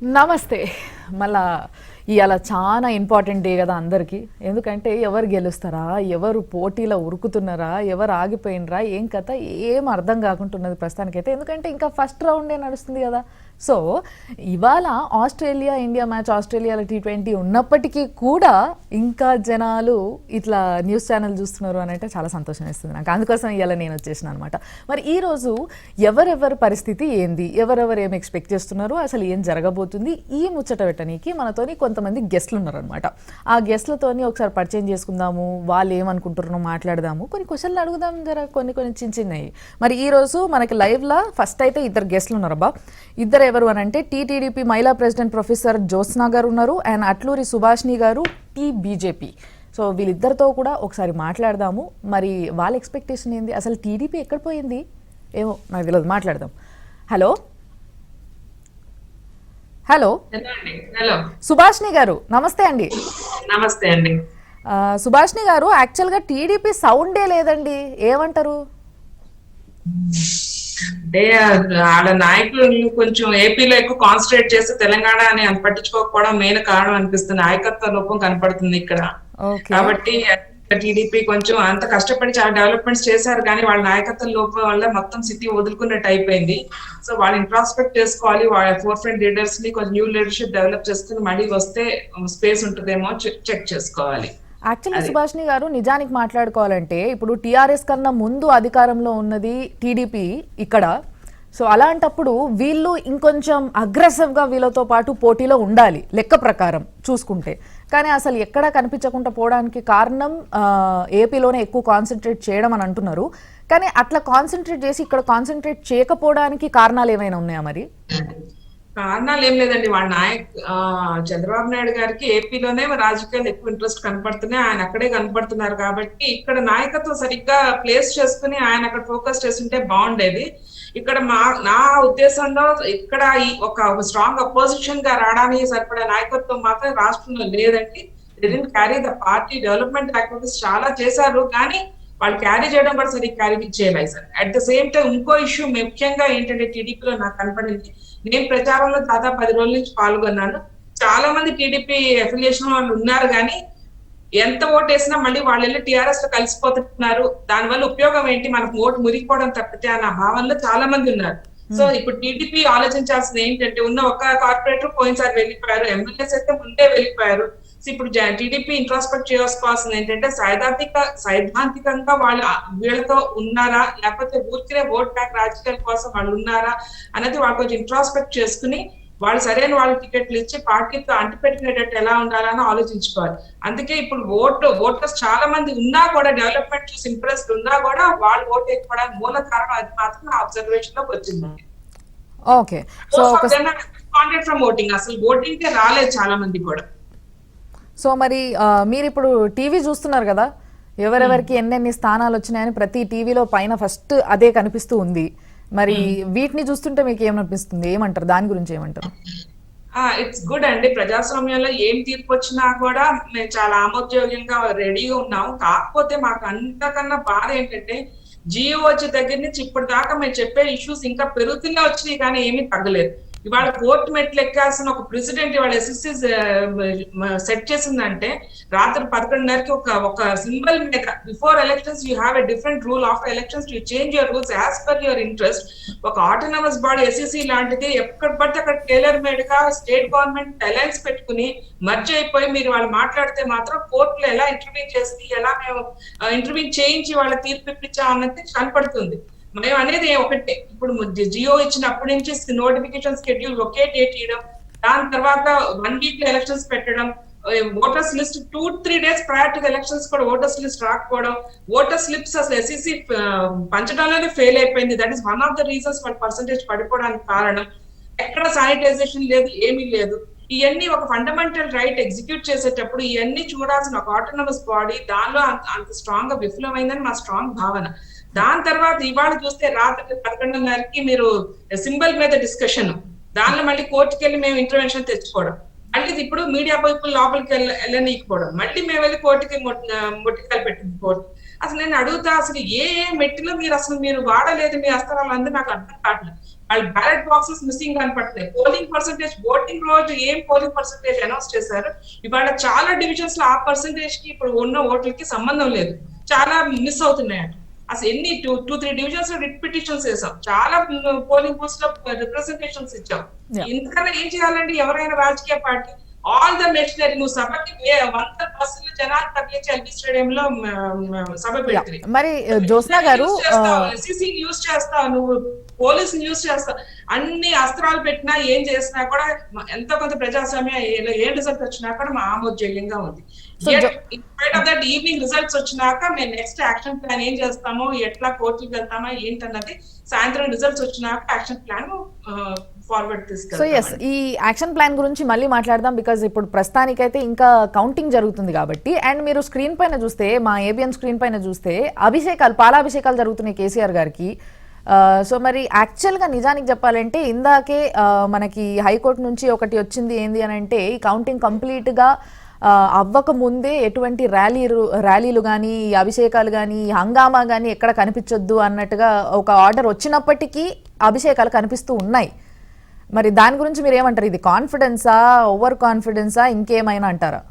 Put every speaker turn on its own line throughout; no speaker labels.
నమస్తే. మళ్ళా ఇయాల చాలా ఇంపార్టెంట్ డే కదా అందరికీ. ఎందుకంటే ఎవరు గెలుస్తారా, ఎవరు పోటీలో ఉరుకుతున్నారా, ఎవరు ఆగిపోయినరా, ఏం కథ ఏం అర్థం కాకుంటున్నది ప్రస్తుతానికైతే. ఎందుకంటే ఇంకా ఫస్ట్ రౌండే నడుస్తుంది కదా. సో ఇవాళ ఆస్ట్రేలియా ఇండియా మ్యాచ్, ఆస్ట్రేలియాలో T20 ఉన్నప్పటికీ కూడా ఇంకా జనాలు ఇట్లా న్యూస్ ఛానల్ చూస్తున్నారు అని అంటే చాలా సంతోషం వేస్తుంది నాకు. అందుకోసం ఇవాళ నేను వచ్చేసిన అనమాట. మరి ఈరోజు ఎవరెవరి పరిస్థితి ఏంది, ఎవరెవరు ఏం ఎక్స్పెక్ట్ చేస్తున్నారు, అసలు ఏం జరగబోతుంది, ఈ ముచ్చట పెట్టడానికి మనతోని కొంతమంది గెస్ట్లు ఉన్నారనమాట. ఆ గెస్ట్లతోని ఒకసారి పరిచయం చేసుకుందాము, వాళ్ళు ఏమనుకుంటున్నారో మాట్లాడదాము, కొన్ని క్వశ్చన్లు అడుగుదాం, కొన్ని చిన్న చిన్నవి. మరి ఈరోజు మనకి లైవ్లో ఫస్ట్ అయితే ఇద్దరు గెస్ట్లు ఉన్నారు అబ్బా. ఇద్దరు ఎవరు అని అంటే టీటీడీపీ మహిళా ప్రెసిడెంట్ ప్రొఫెసర్ జ్యోత్స్నా గారు ఉన్నారు, అండ్ అట్లూరి సుభాష్ని గారు బీజేపీ. సో వీళ్ళిద్దరితో కూడా ఒకసారి మాట్లాడదాము. మరి వాళ్ళ ఎక్స్పెక్టేషన్ ఏంది, అసలు టీడీపీ ఎక్కడ పోయింది ఏమో నాకు తెలియదు, మాట్లాడదాం. హలో హలో సుభాష్ని గారు, నమస్తే అండి.
నమస్తే అండి.
సుభాష్ని గారు, యాక్చువల్గా టీడీపీ సౌండే లేదండి, ఏమంటారు?
అంటే వాళ్ళ నాయకులు కొంచెం ఏపీలో ఎక్కువ కాన్సన్ట్రేట్ చేసి తెలంగాణ అని పట్టించుకోకపోవడం మెయిన్ కారణం అనిపిస్తుంది. నాయకత్వ లోపం కనపడుతుంది ఇక్కడ. కాబట్టి టీడీపీ కొంచెం అంత కష్టపడి చాలా డెవలప్మెంట్స్ చేశారు, కానీ వాళ్ళ నాయకత్వ లోపం వల్ల మొత్తం సిటీ వదులుకున్నట్టు అయిపోయింది. సో వాళ్ళు ఇంట్రాస్పెక్ట్ చేసుకోవాలి, వాళ్ళ ఫోర్ ఫ్రంట్ లీడర్స్ ని కొంచెం న్యూ లీడర్షిప్ డెవలప్ చేసుకుని మళ్ళీ వస్తే స్పేస్ ఉంటుందేమో చెక్ చేసుకోవాలి.
యాక్చువల్లీ సుభాష్ని గారు, నిజానికి మాట్లాడుకోవాలంటే ఇప్పుడు టీఆర్ఎస్ కన్నా ముందు అధికారంలో ఉన్నది టీడీపీ ఇక్కడ. సో అలాంటప్పుడు వీళ్ళు ఇంకొంచెం అగ్రెసివ్గా వీళ్ళతో పాటు పోటీలో ఉండాలి లెక్క ప్రకారం చూసుకుంటే. కానీ అసలు ఎక్కడా కనిపించకుండా పోవడానికి కారణం ఏపీలోనే ఎక్కువ కాన్సన్ట్రేట్ చేయడం అని అంటున్నారు. కానీ అట్లా కాన్సన్ట్రేట్ చేసి ఇక్కడ కాన్సన్ట్రేట్ చేయకపోవడానికి కారణాలు ఏమైనా ఉన్నాయా మరి?
కారణాలు ఏం లేదండి. వాళ్ళ చంద్రబాబు నాయుడు గారికి ఏపీలోనే రాజకీయాలు ఎక్కువ ఇంట్రెస్ట్ కనపడుతున్నాయి, ఆయన అక్కడే కనపడుతున్నారు. కాబట్టి ఇక్కడ నాయకత్వం సరిగ్గా ప్లేస్ చేసుకుని ఆయన అక్కడ ఫోకస్ చేస్తుంటే బాగుండేది. ఇక్కడ నా ఉద్దేశంలో ఇక్కడ ఒక స్ట్రాంగ్ అపోజిషన్ గా రావడానికి సరిపడే నాయకత్వం మాత్రం రాష్ట్రంలో లేదండి. Carry the party development activities చాలా చేశారు, కానీ వాళ్ళు క్యారీ చేయడం కూడా సరిగ్గా క్యారీ చేయలేదు sir. At the same time ఇంకో ఇష్యూ ముఖ్యంగా ఏంటంటే టీడీపీలో నాకు కనపడింది, నేను ప్రచారంలో దాదాపు 10 రోజుల నుంచి పాల్గొన్నాను. చాలా మంది టీడీపీ అఫిలియేషన్ వాళ్ళు ఉన్నారు, కానీ ఎంత ఓటు వేసినా మళ్ళీ వాళ్ళు వెళ్ళి టీఆర్ఎస్ లో కలిసిపోతున్నారు. దానివల్ల ఉపయోగం ఏంటి, మనకు ఓటు మురిగిపోవడం తప్పితే అన్న భావనలో చాలా మంది ఉన్నారు. సో ఇప్పుడు టీడీపీ ఆలోచించాల్సింది ఏంటంటే, ఉన్న ఒక కార్పొరేటర్ పోయినసారి వెళ్ళిపోయారు, ఎమ్మెల్యేస్ అయితే ముందే వెళ్ళిపోయారు. ఇప్పుడు టీడీపీ ఇంట్రాస్పెక్ట్ చేసుకోవాల్సింది ఏంటంటే, సైద్ధాంతికంగా వాళ్ళు వీళ్ళతో ఉన్నారా, లేకపోతే ఊరికే ఓట్ బ్యాంక్ రాజకీయాల కోసం వాళ్ళు ఉన్నారా అనేది వాళ్ళు కొంచెం ఇంట్రాస్పెక్ట్ చేసుకుని వాళ్ళు సరైన వాళ్ళ టికెట్లు ఇచ్చి పార్టీతో అంటిపెట్టుకునేటట్టు ఎలా ఉండాలని ఆలోచించుకోవాలి. అందుకే ఇప్పుడు ఓటర్స్ చాలా మంది ఉన్నా కూడా, డెవలప్మెంట్ చూసి ఇంప్రెస్డ్ ఉన్నా కూడా వాళ్ళు ఓటు వేయకపోవడానికి మూల కారణం అది మాత్రం అబ్జర్వేషన్ లోకి వచ్చింది.
ఓకే, సో
ఫ్రమ్ ఓటింగ్, అసలు ఓటింగ్ కే రాలేదు చాలా మంది కూడా.
సో మరి మీరు ఇప్పుడు టీవీ చూస్తున్నారు కదా, ఎవరెవరికి ఎన్నెన్ని స్థానాలు వచ్చినాయని ప్రతి టీవీలో పైన ఫస్ట్ అదే కనిపిస్తూ ఉంది. మరి వీటిని చూస్తుంటే మీకు ఏమనిపిస్తుంది, ఏమంటారు, దాని గురించి ఏమంటారు?
ఇట్స్ గుడ్ అండి. ప్రజాస్వామ్యంలో ఏం తీర్పు వచ్చినా కూడా మేము చాలా ఆమోదయోగ్యంగా రెడీగా ఉన్నాం. కాకపోతే మాకు అంతకన్నా బాధ ఏంటంటే, జియో వచ్చే దగ్గర నుంచి ఇప్పటిదాకా మేము చెప్పే ఇష్యూస్ ఇంకా పెరుగుతూనే వచ్చినాయి, కానీ ఏమీ తగ్గలేదు. ఇవాళ కోర్టు మెట్లు ఎక్కాల్సిన ఒక ప్రెసిడెంట్ ఇవాళ ఎస్ఎస్సి సెట్ చేసిందంటే, రాత్రి 11:30కి ఒక సింబల్ మీద before elections you have a different rule, after elections you change your rules as per your interest. ఒక ఆటోనమస్ బాడీ ఎస్ఎస్సి లాంటిది ఎక్కడ పడితే అక్కడ టైలర్ మేడ్ గా స్టేట్ గవర్నమెంట్ అలయన్స్ పెట్టుకుని మర్జ్ అయిపోయి మీరు వాళ్ళు మాట్లాడితే మాత్రం కోర్టులో ఎలా ఇంటర్వ్యూ చేసి, ఎలా మేము ఇంటర్వ్యూ చేయించి వాళ్ళ తీర్పు ఇప్పించాం అన్నది కనపడుతుంది. మేము అనేది ఒకటే, ఇప్పుడు జియో ఇచ్చినప్పటి నుంచి నోటిఫికేషన్ షెడ్యూల్ ఒకే డేట్ ఇవ్వడం, దాని తర్వాత 1 వీక్ లో ఎలక్షన్స్ పెట్టడం, voters list 2-3 days prior to elections కూడా ఓటర్స్ లిస్ట్ రాకపోవడం, ఓటర్ స్లిప్స్ అసలు ఎస్ఈసి పంచడంలోనే ఫెయిల్ అయిపోయింది. That is one of the reasons వాళ్ళ పర్సంటేజ్ పడిపోవడానికి కారణం. ఎక్కడ శానిటైజేషన్ లేదు, ఏమీ లేదు. ఇవన్నీ ఒక ఫండమెంటల్ రైట్ ఎగ్జిక్యూట్ చేసేటప్పుడు ఇవన్నీ చూడాల్సిన ఒక ఆటోనమస్ బాడీ దానిలో అంత స్ట్రాంగ్ గా విఫలమైందని మా స్ట్రాంగ్ భావన. దాని తర్వాత ఇవాళ చూస్తే రాత్రి 11:30కి మీరు సింబల్ మీద డిస్కషన్, దానిలో మళ్ళీ కోర్టుకి వెళ్ళి మేము ఇంటర్వెన్షన్ తెచ్చుకోవడం, మళ్ళీ ఇప్పుడు మీడియా పీపుల్ లోపలికి వెళ్ళనీకపోవడం, మళ్ళీ మేము వెళ్ళి కోర్టుకి మొట్టికాయలు పెట్టింది కోర్టు. అసలు నేను అడుగుతా, అసలు ఏ మెట్టిలో మీరు వాడలేదు మీ అస్త్రాలు అందరూ నాకు అర్థం కావట్లేదు. వాళ్ళ బ్యాలెట్ బాక్సెస్ మిస్సింగ్ కనపడుతున్నాయి. పోలింగ్ పర్సెంటేజ్ ఓటింగ్ రోజు ఏం పోలింగ్ పర్సెంటేజ్ అనౌన్స్ చేశారు, ఇవాళ చాలా డివిజన్స్ లో ఆ పర్సెంటేజ్ కి ఇప్పుడు ఉన్న ఓట్లకి సంబంధం లేదు, చాలా మిస్ అవుతున్నాయంట. అసలు ఎన్ని 2-3 డివిజన్స్ లో రిట్ పిటిషన్స్ వేసాం, చాలా పోలింగ్ బూత్స్ లో రిప్రజెంటేషన్స్ ఇచ్చాం. ఇంతకన్నా ఏం చేయాలండి ఎవరైనా రాజకీయ పార్టీ? ఆల్ ద మెషినరీ, నువ్వు సభకి 100 బస్సులు జనాలు తగ్గించి ఎల్బీ స్టేడియంలో సభ పెట్టి
మరి జ్యోత్స్న గారు
ఎస్సీసీ యూజ్ చేస్తావు, నువ్వు పోలీస్ యూజ్ చేస్తావు, అన్ని అస్త్రాలు పెట్టినా ఏం చేసినా కూడా ఎంతో కొంత ప్రజాస్వామ్యం ఏ రిజల్ట్ వచ్చినా కూడా మా ఆమోదయోగ్యంగా ఉంది. In spite of that evening results వచ్చినాక మేము నెక్స్ట్ యాక్షన్ ప్లాన్ ఏం చేస్తామో, ఎట్లా కోర్టుకి వెళ్తామో ఏంటన్నది సాయంత్రం రిజల్ట్స్ వచ్చినాక యాక్షన్ ప్లాన్ ఫార్వర్డ్ తీసుకెళ్తాం.
సో ఎస్, ఈ యాక్షన్ ప్లాన్ గురించి మళ్ళీ మాట్లాడదాం, బికాజ్ ఇప్పుడు ప్రస్తుతానికైతే ఇంకా కౌంటింగ్ జరుగుతుంది కాబట్టి. అండ్ మీరు స్క్రీన్ పైన చూస్తే, మా ఏబిఎన్ స్క్రీన్ పైన చూస్తే పాలాభిషేకాలు జరుగుతున్నాయి కేసీఆర్ గారికి. సో మరి యాక్చువల్గా నిజానికి చెప్పాలంటే ఇందాకే మనకి హైకోర్టు నుంచి ఒకటి వచ్చింది, ఏంది అని అంటే ఈ కౌంటింగ్ కంప్లీట్గా అవ్వక ముందే ఎటువంటి ర్యాలీలు కానీ, అభిషేకాలు కానీ, హంగామా కానీ ఎక్కడ కనిపించొద్దు అన్నట్టుగా ఒక ఆర్డర్ వచ్చినప్పటికీ అభిషేకాలు కనిపిస్తూ ఉన్నాయి. మరి దాని గురించి మీరు ఏమంటారు? ఇది కాన్ఫిడెన్సా, ఓవర్ కాన్ఫిడెన్సా, ఇంకేమైనా అంటారా?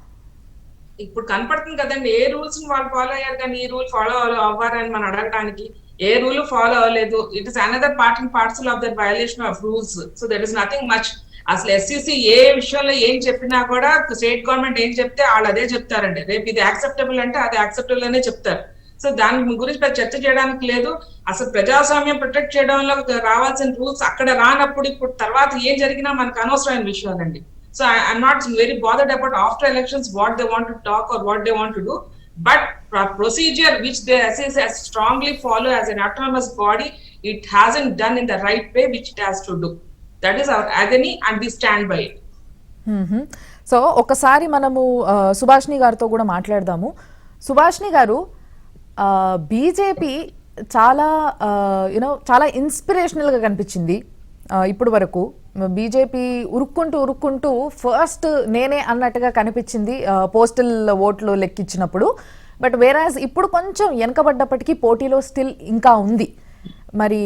ఇప్పుడు కనపడుతుంది కదండి, ఏ రూల్స్ వాళ్ళు ఫాలో అయ్యారు కానీ ఈ రూల్ ఫాలో అవ్వారని మనం అడగడానికి. ఏ రూల్ ఫాలో అవ్వలేదు. It is another part and parcel of their violation of rules. So that is nothing much. అసలు ఎస్సీసీ ఏ విషయంలో ఏం చెప్పినా కూడా స్టేట్ గవర్నమెంట్ ఏం చెప్తే వాళ్ళు అదే చెప్తారండి. రేపు ఇది యాక్సెప్టబుల్ అంటే అది యాక్సెప్టబుల్ అనే చెప్తారు. సో దాని గురించి చర్చ చేయడానికి లేదు. అసలు ప్రజాస్వామ్యం ప్రొటెక్ట్ చేయడంలో రావాల్సిన రూల్స్ అక్కడ రానప్పుడు ఇప్పుడు తర్వాత ఏం జరిగినా మనకు అనవసరమైన విషయాలండి. So I'm not very bothered about after elections what they want to talk or what they want to do. But procedure which the SSC has strongly follow as an autonomous body, it hasn't done in the right way which it has to do. That is our agony and we stand by it.
So ఒకసారి మనము సుభాష్ని గారితో కూడా మాట్లాడదాము. సుభాష్ని గారు, BJP చాలా చాలా ఇన్స్పిరేషనల్గా కనిపించింది ఇప్పుడు వరకు. బీజేపీ ఉరుక్కుంటూ ఫస్ట్ నేనే అన్నట్టుగా కనిపించింది పోస్టల్ ఓట్లు లెక్కించినప్పుడు. బట్ వేరాజ్ ఇప్పుడు కొంచెం వెనకబడ్డప్పటికీ పోటీలో స్టిల్ ఇంకా ఉంది. మరి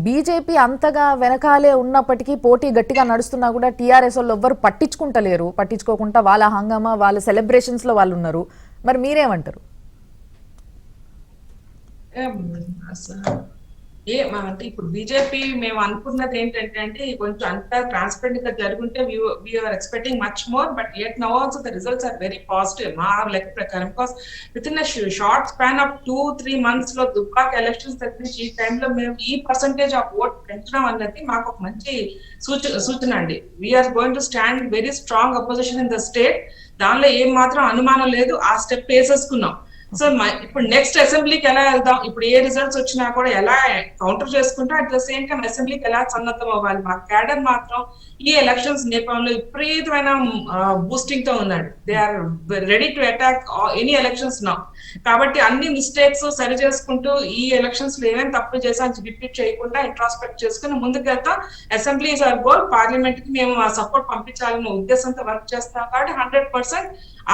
బీజేపీ అంతగా వెనకాలే ఉన్నప్పటికీ పోటీ గట్టిగా నడుస్తున్నా కూడా టీఆర్ఎస్ వాళ్ళు ఎవ్వరు పట్టించుకోకుండా వాళ్ళ హంగామా, వాళ్ళ సెలబ్రేషన్స్లో వాళ్ళు ఉన్నారు. మరి మీరేమంటారు?
అంటే ఇప్పుడు బీజేపీ మేము అనుకున్నది ఏంటంటే అంటే కొంచెం అంతా ట్రాన్స్పరెంట్ గా జరుగుంటే we're expecting much more. But yet now also the results are very positive మా లెక్క ప్రకారం. Because with in short span of 2-3 months లో దుబ్బాక ఎలక్షన్స్ తగ్గించి ఈ టైంలో మేము ఈ పర్సంటేజ్ ఆఫ్ ఓట్ పెంచడం అన్నది మాకు ఒక మంచి సూచన అండి. We are going to stand very strong opposition in the state. దానిలో ఏం మాత్రం అనుమానం లేదు. ఆ స్టెప్ వేసేసుకున్నాం. సో ఇప్పుడు నెక్స్ట్ అసెంబ్లీకి ఎలా వెళ్దాం, ఇప్పుడు ఏ రిజల్ట్స్ వచ్చినా కూడా ఎలా కౌంటర్ చేసుకుంటా అట్ ద సేమ్ టైం అసెంబ్లీకి ఎలా సన్నద్ధం అవ్వాలి. మా క్యాడర్ మాత్రం ఈ ఎలక్షన్స్ నేపథ్యంలో విపరీతమైన బూస్టింగ్ తో ఉందండి. They are ready to attack any elections నా. కాబట్టి అన్ని మిస్టేక్స్ సరి చేసుకుంటూ ఈ ఎలక్షన్స్ లో ఏమేమి తప్పులు చేసా రిపీట్ చేయకుండా ఇంట్రాస్పెక్ట్ చేసుకుని ముందుకెళ్తాం. Assembly is our goal. Parliament కి మేము ఆ సపోర్ట్ పంపించాలన్న ఉద్దేశంతో వర్క్ చేస్తాం. కాబట్టి 100%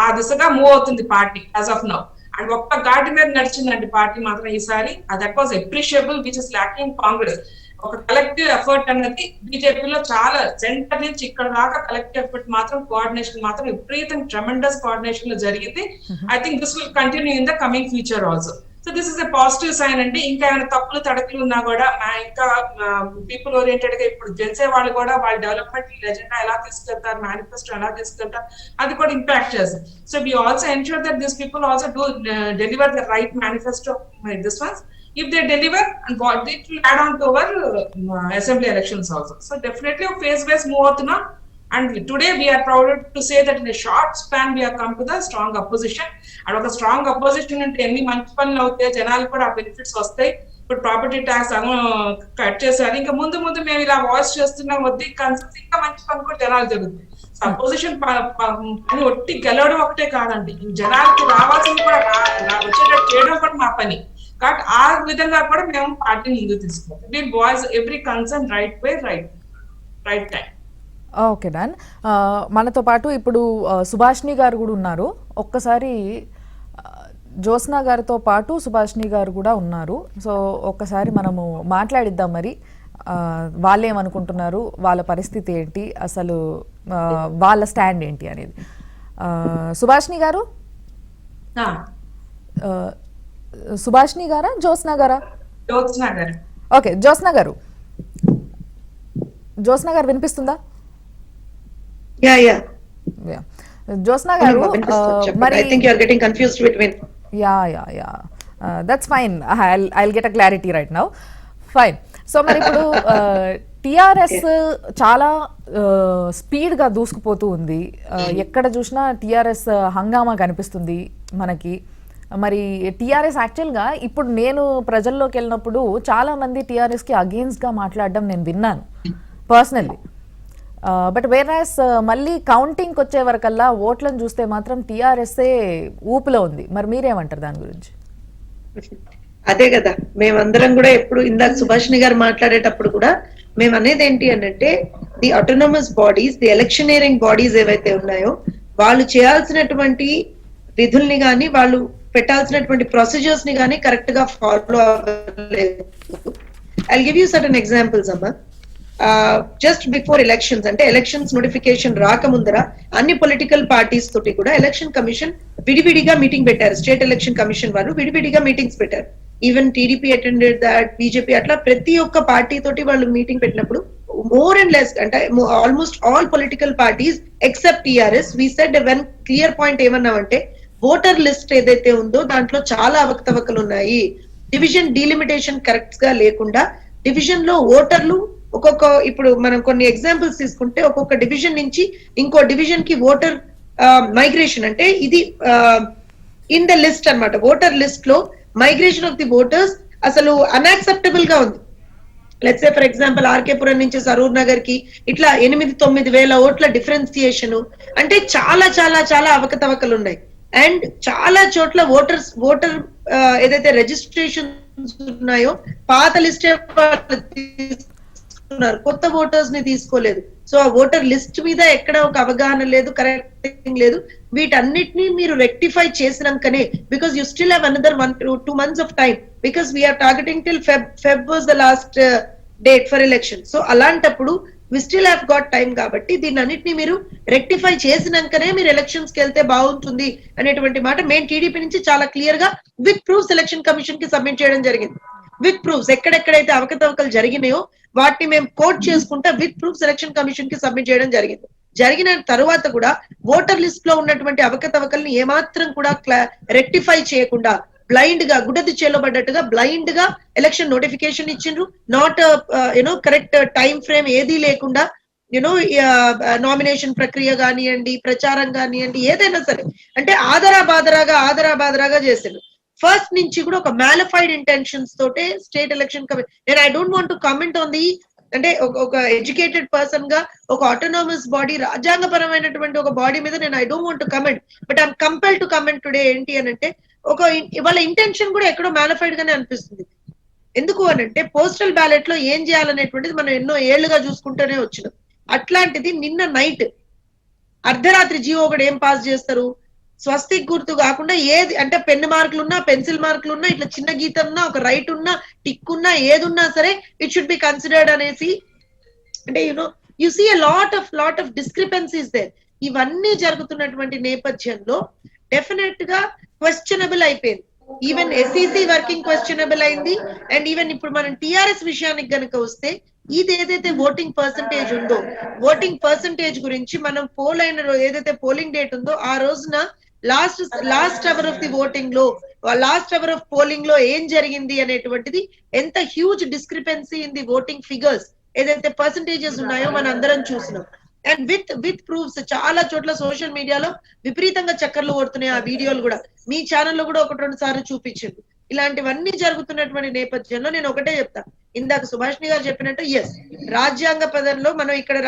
ఆ దిశగా మూవ్ అవుతుంది party as of now. And ఒక్క గాడి మీద నడిచిందండి పార్టీ మాత్రం ఈసారి. That was appreciable which is locking Congress. ఒక కలెక్టివ్ ఎఫర్ట్ అన్నది బీజేపీలో చాలా సెంటర్ నుంచి ఇక్కడ దాకా కలెక్టివ్ ఎఫర్ట్ మాత్రం కోఆర్డినేషన్ మాత్రం విపరీతం ట్రెమెండస్ కోఆర్డినేషన్ లో జరిగింది. I think this will continue in the coming future also. So this is a positive sign అండి. ఇంకా ఏమైనా తప్పులు తడకలు ఉన్నా కూడా ఇంకా పీపుల్ ఓరియంటెడ్ గా ఇప్పుడు గెలిచే వాళ్ళు కూడా వాళ్ళ డెవలప్మెంట్ ఎజెండా ఎలా తీసుకెళ్తారు, మేనిఫెస్టో ఎలా తీసుకెళ్తారు, అది కూడా ఇంపాక్ట్ చేస్తారు. So we also ensure that this people also do deliver the right manifesto this once. If they deliver, and what it will add on to our assembly elections also. So definitely a phase-wise move outunna. And today we are proud to say that in a short span we have come to the strong opposition. And oka strong opposition ante enni manchi panlu avutayi, janalu kuda aa benefits vastayi. ఇప్పుడు property tax cut చేశారు. ఇంకా ముందు మేము ఇలా voice చేస్తున్నాం, వద్దు కన్సల్స్ ఇంకా మంచి పని కూడా జనాలు జరుగుతుంది. అపోజిషన్ పని ఒట్టి గెలవడం ఒకటే కాదండి, జనాలకి రావాల్సింది కూడా వచ్చేటట్టు చేయడం కూడా మా పని. కాబట్టి ఆ విధంగా కూడా మేము పార్టీని ముందుకు తీసుకుంటాం. We voice every concern right way right time.
Okay done. మనతో పాటు ఇప్పుడు సుభాష్ని గారు కూడా ఉన్నారు. ఒక్కసారి జ్యోత్స్న గారితో పాటు సుభాష్ని గారు కూడా ఉన్నారు. సో ఒక్కసారి మనము మాట్లాడిద్దాం. మరి వాళ్ళు ఏమనుకుంటున్నారు, వాళ్ళ పరిస్థితి ఏంటి, అసలు వాళ్ళ స్టాండ్ ఏంటి అనేది. సుభాష్ని గారు, సుభాష్ని గారా, జ్యోత్స్న గారా? ఓకే, జ్యోత్స్న గారు, జ్యోత్స్న గారు వినిపిస్తుందా? జ్యోత్స్న గారు, మరి that's fine, I'll get a clarity right now. Fine. So మరి ఇప్పుడు టిఆర్ఎస్ చాలా స్పీడ్గా దూసుకుపోతూ ఉంది. ఎక్కడ చూసినా టిఆర్ఎస్ హంగామా కనిపిస్తుంది మనకి. మరి టిఆర్ఎస్ యాక్చువల్గా ఇప్పుడు నేను ప్రజల్లోకి వెళ్ళినప్పుడు చాలామంది టిఆర్ఎస్కి అగెయిన్స్ట్గా మాట్లాడడం నేను విన్నాను పర్సనల్లీ. బట్ వేరాస్ మళ్ళీ కౌంటింగ్కి వచ్చే వరకల్లా ఓట్లను చూస్తే మాత్రం టిఆర్ఎస్ఏ ఊపులో ఉంది. మరి మీరేమంటారు దాని గురించి?
అదే కదా మేమందరం కూడా ఎప్పుడు ఇందాక సుభాష్ని గారు మాట్లాడేటప్పుడు కూడా మేము అనేది ఏంటి అంటే, the autonomous bodies, the electioneering bodies ఏవైతే ఉన్నాయో వాళ్ళు చేయాల్సినటువంటి విధుల్ని కానీ వాళ్ళు పెట్టాల్సినటువంటి ప్రొసీజర్స్ ని కానీ కరెక్ట్ గా ఫాలో అవ్వలేదు. I give you certain examples అమ్మా. జస్ట్ బిఫోర్ ఎలక్షన్స్, అంటే ఎలక్షన్స్ నోటిఫికేషన్ రాకముందర అన్ని పొలిటికల్ పార్టీస్ తోటి కూడా ఎలక్షన్ కమిషన్ విడివిడిగా మీటింగ్ పెట్టారు. స్టేట్ ఎలక్షన్ కమిషన్ వాళ్ళు విడివిడిగా మీటింగ్స్ పెట్టారు. Even TDP attended that, BJP, అట్లా ప్రతి ఒక్క పార్టీ తోటి వాళ్ళు మీటింగ్ పెట్టినప్పుడు మోర్ అండ్ లెస్ అంటే almost all political parties except TRS we said one clear point ఏమన్నామంటే, ఓటర్ లిస్ట్ ఏదైతే ఉందో దాంట్లో చాలా అవకతవకలు ఉన్నాయి. డివిజన్ డీలిమిటేషన్ కరెక్ట్ గా లేకుండా డివిజన్ లో ఓటర్లు ఒక్కొక్క, ఇప్పుడు మనం కొన్ని ఎగ్జాంపుల్స్ తీసుకుంటే ఒక్కొక్క డివిజన్ నుంచి ఇంకో డివిజన్ కి ఓటర్ మైగ్రేషన్, అంటే ఇది ఇన్ ద లిస్ట్ అన్నమాట. ఓటర్ లిస్ట్ లో మైగ్రేషన్ ఆఫ్ ది ఓటర్స్ అసలు అన్యాక్సెప్టబుల్ గా ఉంది. Let's say for example RK Puram నుంచి సరూర్ నగర్ కి ఇట్లా 8-9 వేల ఓట్ల డిఫరెన్సియేషన్, అంటే చాలా చాలా చాలా అవకతవకలు ఉన్నాయి. అండ్ చాలా చోట్ల ఓటర్ ఏదైతే రిజిస్ట్రేషన్స్ ఉన్నాయో పాత లిస్టే కొత్త ఓటర్స్ ని తీసుకోలేదు. సో ఆ ఓటర్ లిస్ట్ మీద ఎక్కడ ఒక అవగాహన లేదు, కరెక్టింగ్ లేదు. వీటన్నిటిని మీరు రెక్టిఫై చేసినాకనే, because you still have another 1 to 2 months of time, because we are targeting till Feb was the last date for election. So అలాంటప్పుడు we still have got time కాబట్టి దీన్ని అన్నిటిని మీరు రెక్టిఫై చేసినాకనే మీరు ఎలక్షన్స్ కి వెళ్తే బాగుంటుంది అనేటువంటి మాట మెయిన్ టీడీపీ నుంచి చాలా క్లియర్ గా విత్ ప్రూఫ్స్ ఎలక్షన్ కమిషన్ కి సబ్మిట్ చేయడం జరిగింది. విత్ ప్రూఫ్స్ ఎక్కడెక్కడైతే అవకతవకలు జరిగినాయో వాటిని మేము కోట్ చేసుకుంటా విత్ ప్రూఫ్స్ ఎలక్షన్ కమిషన్ కి సబ్మిట్ చేయడం జరిగింది. జరిగిన తర్వాత కూడా ఓటర్ లిస్ట్ లో ఉన్నటువంటి అవకతవకల్ని ఏమాత్రం కూడా రెక్టిఫై చేయకుండా బ్లైండ్ గా గుడ్డది చేలబడ్డట్టుగా బ్లైండ్ గా ఎలక్షన్ నోటిఫికేషన్ ఇచ్చిండ్రు. నాట్ కరెక్ట్ టైం ఫ్రేమ్ ఏదీ లేకుండా నామినేషన్ ప్రక్రియ కానివ్వండి, ప్రచారం కానివ్వండి, ఏదైనా సరే అంటే ఆదరాబాదరాగా చేసిండ్రు. ఫస్ట్ నుంచి కూడా ఒక మ్యాలిఫైడ్ ఇంటెన్షన్స్ తోటే స్టేట్ ఎలక్షన్ కమిషన్, నేను I don't want to comment on the, అంటే ఒక ఎడ్యుకేటెడ్ పర్సన్ గా ఒక ఆటోనమస్ బాడీ, రాజ్యాంగపరమైనటువంటి ఒక బాడీ మీద నేను I don't want to comment, but I'm compel to comment today. ఏంటి అని అంటే వాళ్ళ ఇంటెన్షన్ కూడా ఎక్కడో మ్యాలిఫైడ్ గానే అనిపిస్తుంది. ఎందుకు అని అంటే పోస్టల్ బ్యాలెట్ లో ఏం చేయాలనేటువంటిది మనం ఎన్నో ఏళ్లుగా చూసుకుంటూనే వచ్చినాం. అట్లాంటిది నిన్న నైట్ అర్ధరాత్రి జీవో ఒకటి ఏం పాస్ చేస్తారు, స్వస్తిక్ గుర్తు కాకుండా ఏది అంటే పెన్ మార్కులు ఉన్నా, పెన్సిల్ మార్కులు ఉన్నా, ఇట్లా చిన్న గీతం ఉన్నా, ఒక రైట్ ఉన్నా, టిక్ ఉన్నా, ఏది ఉన్నా సరే ఇట్ షుడ్ బి కన్సిడర్డ్ అనేసి, అంటే you see a lot of discrepancies there. ఇవన్నీ జరుగుతున్నటువంటి నేపథ్యంలో డెఫినెట్ గా క్వశ్చనబుల్ అయిపోయింది. ఈవెన్ ఎస్ఈసి వర్కింగ్ క్వశ్చనబుల్ అయింది. అండ్ ఈవెన్ ఇప్పుడు మనం టిఆర్ఎస్ విషయానికి గనుక వస్తే, ఇది ఏదైతే ఓటింగ్ పర్సంటేజ్ ఉందో, ఓటింగ్ పర్సంటేజ్ గురించి మనం పోల్ అయిన ఏదైతే పోలింగ్ డేట్ ఉందో ఆ రోజున last hour of the voting లో, లాస్ట్ అవర్ ఆఫ్ పోలింగ్ లో ఏం జరిగింది అనేటువంటిది ఎంత huge discrepancy in the voting figures ఏదైతే పర్సంటేజెస్ ఉన్నాయో మనం అందరం చూసినాం. అండ్ విత్ ప్రూఫ్స్ చాలా చోట్ల సోషల్ మీడియాలో విపరీతంగా చక్కర్లు కొడుతున్నాయి. ఆ వీడియోలు కూడా మీ ఛానల్లో కూడా 1-2 సార్లు చూపించింది. ఇలాంటివన్నీ జరుగుతున్నటువంటి నేపథ్యంలో నేను ఒకటే చెప్తా, ఇందాక సుభాష్ని గారు చెప్పినట్టు ఎస్, రాజ్యాంగ పదంలో మనం ఇక్కడ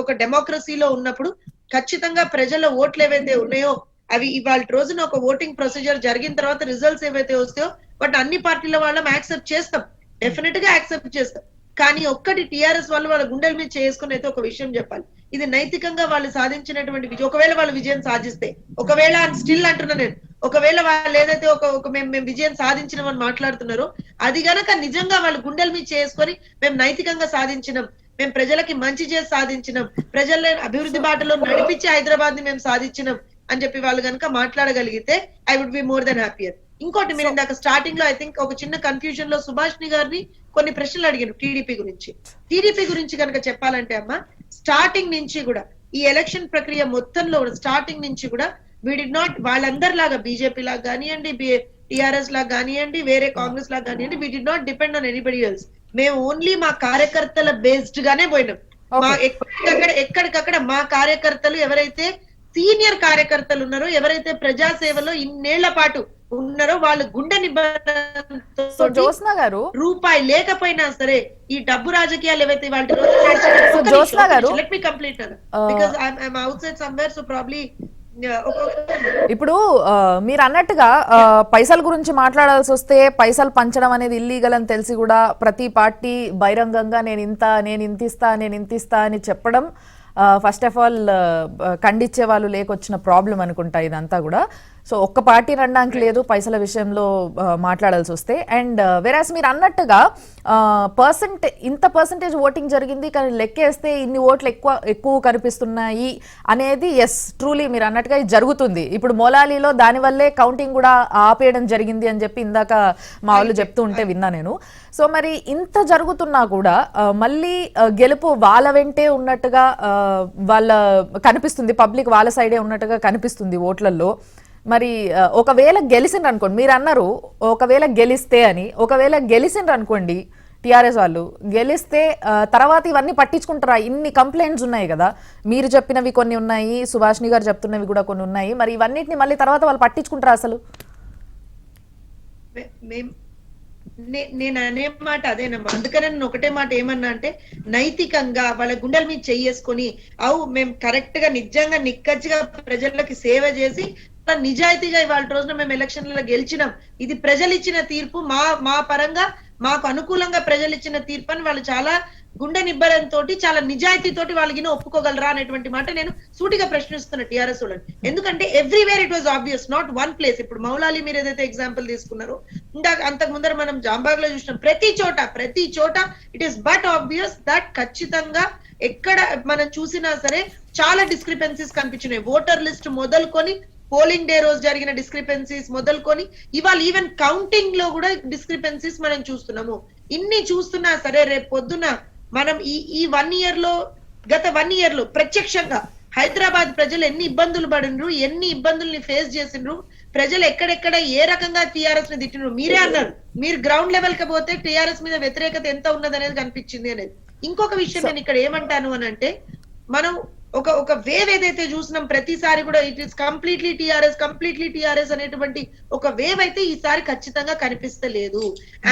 ఒక డెమోక్రసీలో ఉన్నప్పుడు ఖచ్చితంగా ప్రజల ఓట్లు ఏవైతే ఉన్నాయో అవి ఇవాళ రోజున ఒక ఓటింగ్ ప్రొసీజర్ జరిగిన తర్వాత రిజల్ట్స్ ఏవైతే వస్తాయో వాటి అన్ని పార్టీల వాళ్ళం యాక్సెప్ట్ చేస్తాం, డెఫినెట్ గా యాక్సెప్ట్ చేస్తాం. కానీ ఒక్కటి టిఆర్ఎస్ వాళ్ళు వాళ్ళ గుండెల మీద చేసుకుని అయితే ఒక విషయం చెప్పాలి, ఇది నైతికంగా వాళ్ళు సాధించినటువంటి విజయం. ఒకవేళ వాళ్ళు విజయం సాధిస్తే, ఒకవేళ స్టిల్ అంటున్నా నేను, ఒకవేళ వాళ్ళు ఏదైతే ఒక మేము విజయం సాధించినామని మాట్లాడుతున్నారో అది గనక నిజంగా వాళ్ళు గుండెల మీద చేసుకొని మేము నైతికంగా సాధించినాం, మేము ప్రజలకి మంచి చేసి సాధించినాం, ప్రజల అభివృద్ధి బాటలో నడిపించి హైదరాబాద్ ని మేము సాధించినాం అని చెప్పి వాళ్ళు కనుక మాట్లాడగలిగితే I would be more than happier. ఇంకోటి మీరు ఇందాక స్టార్టింగ్ లో ఐ థింక్ ఒక చిన్న కన్ఫ్యూజన్ లో సుభాష్ని గారిని కొన్ని ప్రశ్నలు అడిగారు టీడీపీ గురించి కనుక చెప్పాలంటే అమ్మా, స్టార్టింగ్ నుంచి కూడా ఈ ఎలక్షన్ ప్రక్రియ మొత్తంలో స్టార్టింగ్ నుంచి కూడా వీ డి నాట్ వాళ్ళందరిలాగా బీజేపీ లాగా కానివ్వండి, టిఆర్ఎస్ లాగా కానివ్వండి, వేరే కాంగ్రెస్ లాగా కానివ్వండి, we did not depend on anybody else. మేము ఓన్లీ మా కార్యకర్తల బేస్డ్ గానే పోయినాం. మా ఎక్కడికక్కడ మా కార్యకర్తలు ఎవరైతే సీనియర్ కార్యకర్తలు ఉన్నారో, ఎవరైతే ప్రజాసేవలో ఇన్నేళ్ల పాటు ఉన్నారో వాళ్ళ గుండె నిబంధనతో
జ్యోత్స్న గారు
రూపాయి లేకపోయినా సరే ఈ డబ్బు రాజకీయాలు ఏవైతే
జ్యోత్స్న గారు
let me complete because I'm out side somewhere so probably.
ఇప్పుడు మీరు అన్నట్టుగా పైసల గురించి మాట్లాడాల్సి వస్తే పైసలు పంచడం అనేది ఇల్లీగల్ అని తెలిసి కూడా ప్రతి పార్టీ బహిరంగంగా నేను ఇంత ఇస్తా అని చెప్పడం ఫస్ట్ ఆఫ్ ఆల్ ఖండించే వాళ్ళు లేకొచ్చిన ప్రాబ్లం అనుకుంటా ఇదంతా కూడా. సో ఒక్క పార్టీ అనడానికి లేదు పైసల విషయంలో మాట్లాడాల్సి వస్తే. అండ్ వెరాస్ మీరు అన్నట్టుగా ఇంత పర్సంటేజ్ ఓటింగ్ జరిగింది కానీ లెక్కేస్తే ఇన్ని ఓట్లు ఎక్కువ కనిపిస్తున్నాయి అనేది ఎస్ ట్రూలీ మీరు అన్నట్టుగా ఇది జరుగుతుంది. ఇప్పుడు మొలాలిలో దానివల్లే కౌంటింగ్ కూడా ఆపేయడం జరిగింది అని చెప్పి ఇందాక మా వాళ్ళు చెప్తూ ఉంటే విన్నా నేను. సో మరి ఇంత జరుగుతున్నా కూడా మళ్ళీ గెలుపు వాళ్ళ వెంటే ఉన్నట్టుగా వాళ్ళ కనిపిస్తుంది, పబ్లిక్ వాళ్ళ సైడే ఉన్నట్టుగా కనిపిస్తుంది ఓట్లలో. మరి ఒకవేళ గెలిచిండ్రు అనుకోండి, మీరు అన్నారు ఒకవేళ గెలిస్తే అని, ఒకవేళ గెలిచిండ్రు అనుకోండి టీఆర్ఎస్ వాళ్ళు గెలిస్తే తర్వాత ఇవన్నీ పట్టించుకుంటారా? ఇన్ని కంప్లైంట్స్ ఉన్నాయి కదా, మీరు చెప్పినవి కొన్ని ఉన్నాయి, సుభాష్ని గారు చెప్తున్నవి కూడా కొన్ని ఉన్నాయి, మరి ఇవన్నిటిని మళ్ళీ తర్వాత వాళ్ళు పట్టించుకుంటారా అసలు?
నేను అనే మాట అదేనమ్మా. అందుకనే నేను ఒకటే మాట ఏమన్నా అంటే, నైతికంగా వాళ్ళ గుండెల మీద చెయ్యేసుకొని మేము కరెక్ట్ గా నిజంగా నిక్కచ్చిగా ప్రజలకి సేవ చేసి నిజాయితీగా ఇవాళ రోజున మేము ఎలక్షన్లలో గెలిచినాం, ఇది ప్రజలు ఇచ్చిన తీర్పు, మా పరంగా మాకు అనుకూలంగా ప్రజలు ఇచ్చిన తీర్పు అని వాళ్ళు చాలా గుండె నిబ్బరంతో చాలా నిజాయితీతోటి వాళ్ళకి ఒప్పుకోగలరా అనేటువంటి మాట నేను సూటిగా ప్రశ్నిస్తున్నా టీఆర్ఎస్ వాళ్ళని. ఎందుకంటే everywhere it was obvious, not one place. ఇప్పుడు మౌలాలి మీరు ఏదైతే ఎగ్జాంపుల్ తీసుకున్నారో, అంతకు ముందర మనం జాంబాగ్ లో చూసినాం, ప్రతి చోట it is but obvious that ఖచ్చితంగా ఎక్కడ మనం చూసినా సరే చాలా డిస్క్రిపెన్సీస్ కనిపించినాయి. ఓటర్ లిస్ట్ మొదలుకొని పోలింగ్ డే రోజు జరిగిన డిస్క్రిపెన్సీస్ మొదలుకొని ఇవాళ ఈవెన్ కౌంటింగ్ లో కూడా డిస్క్రిపెన్సీస్ మనం చూస్తున్నాము. ఇన్ని చూస్తున్నా సరే రేపు పొద్దున మనం ఈ 1 year లో, గత 1 year లో ప్రత్యక్షంగా హైదరాబాద్ ప్రజలు ఎన్ని ఇబ్బందులు పడినరు, ఎన్ని ఇబ్బందుల్ని ఫేస్ చేసిండ్రు, ప్రజలు ఎక్కడెక్కడ ఏ రకంగా టీఆర్ఎస్ ని తిట్టినరు. మీరే అన్నారు, మీరు గ్రౌండ్ లెవెల్ కి పోతే టీఆర్ఎస్ మీద వ్యతిరేకత ఎంత ఉన్నది అనేది కనిపించింది అనేది. ఇంకొక విషయం నేను ఇక్కడ ఏమంటాను అని అంటే, మనం ఒక వేవ్ ఏదైతే చూసినాం ప్రతిసారి కూడా ఇట్ ఈస్ కంప్లీట్లీ టీఆర్ఎస్ అనేటువంటి ఒక వేవ్ అయితే ఈసారి ఖచ్చితంగా కనిపిస్తలేదు.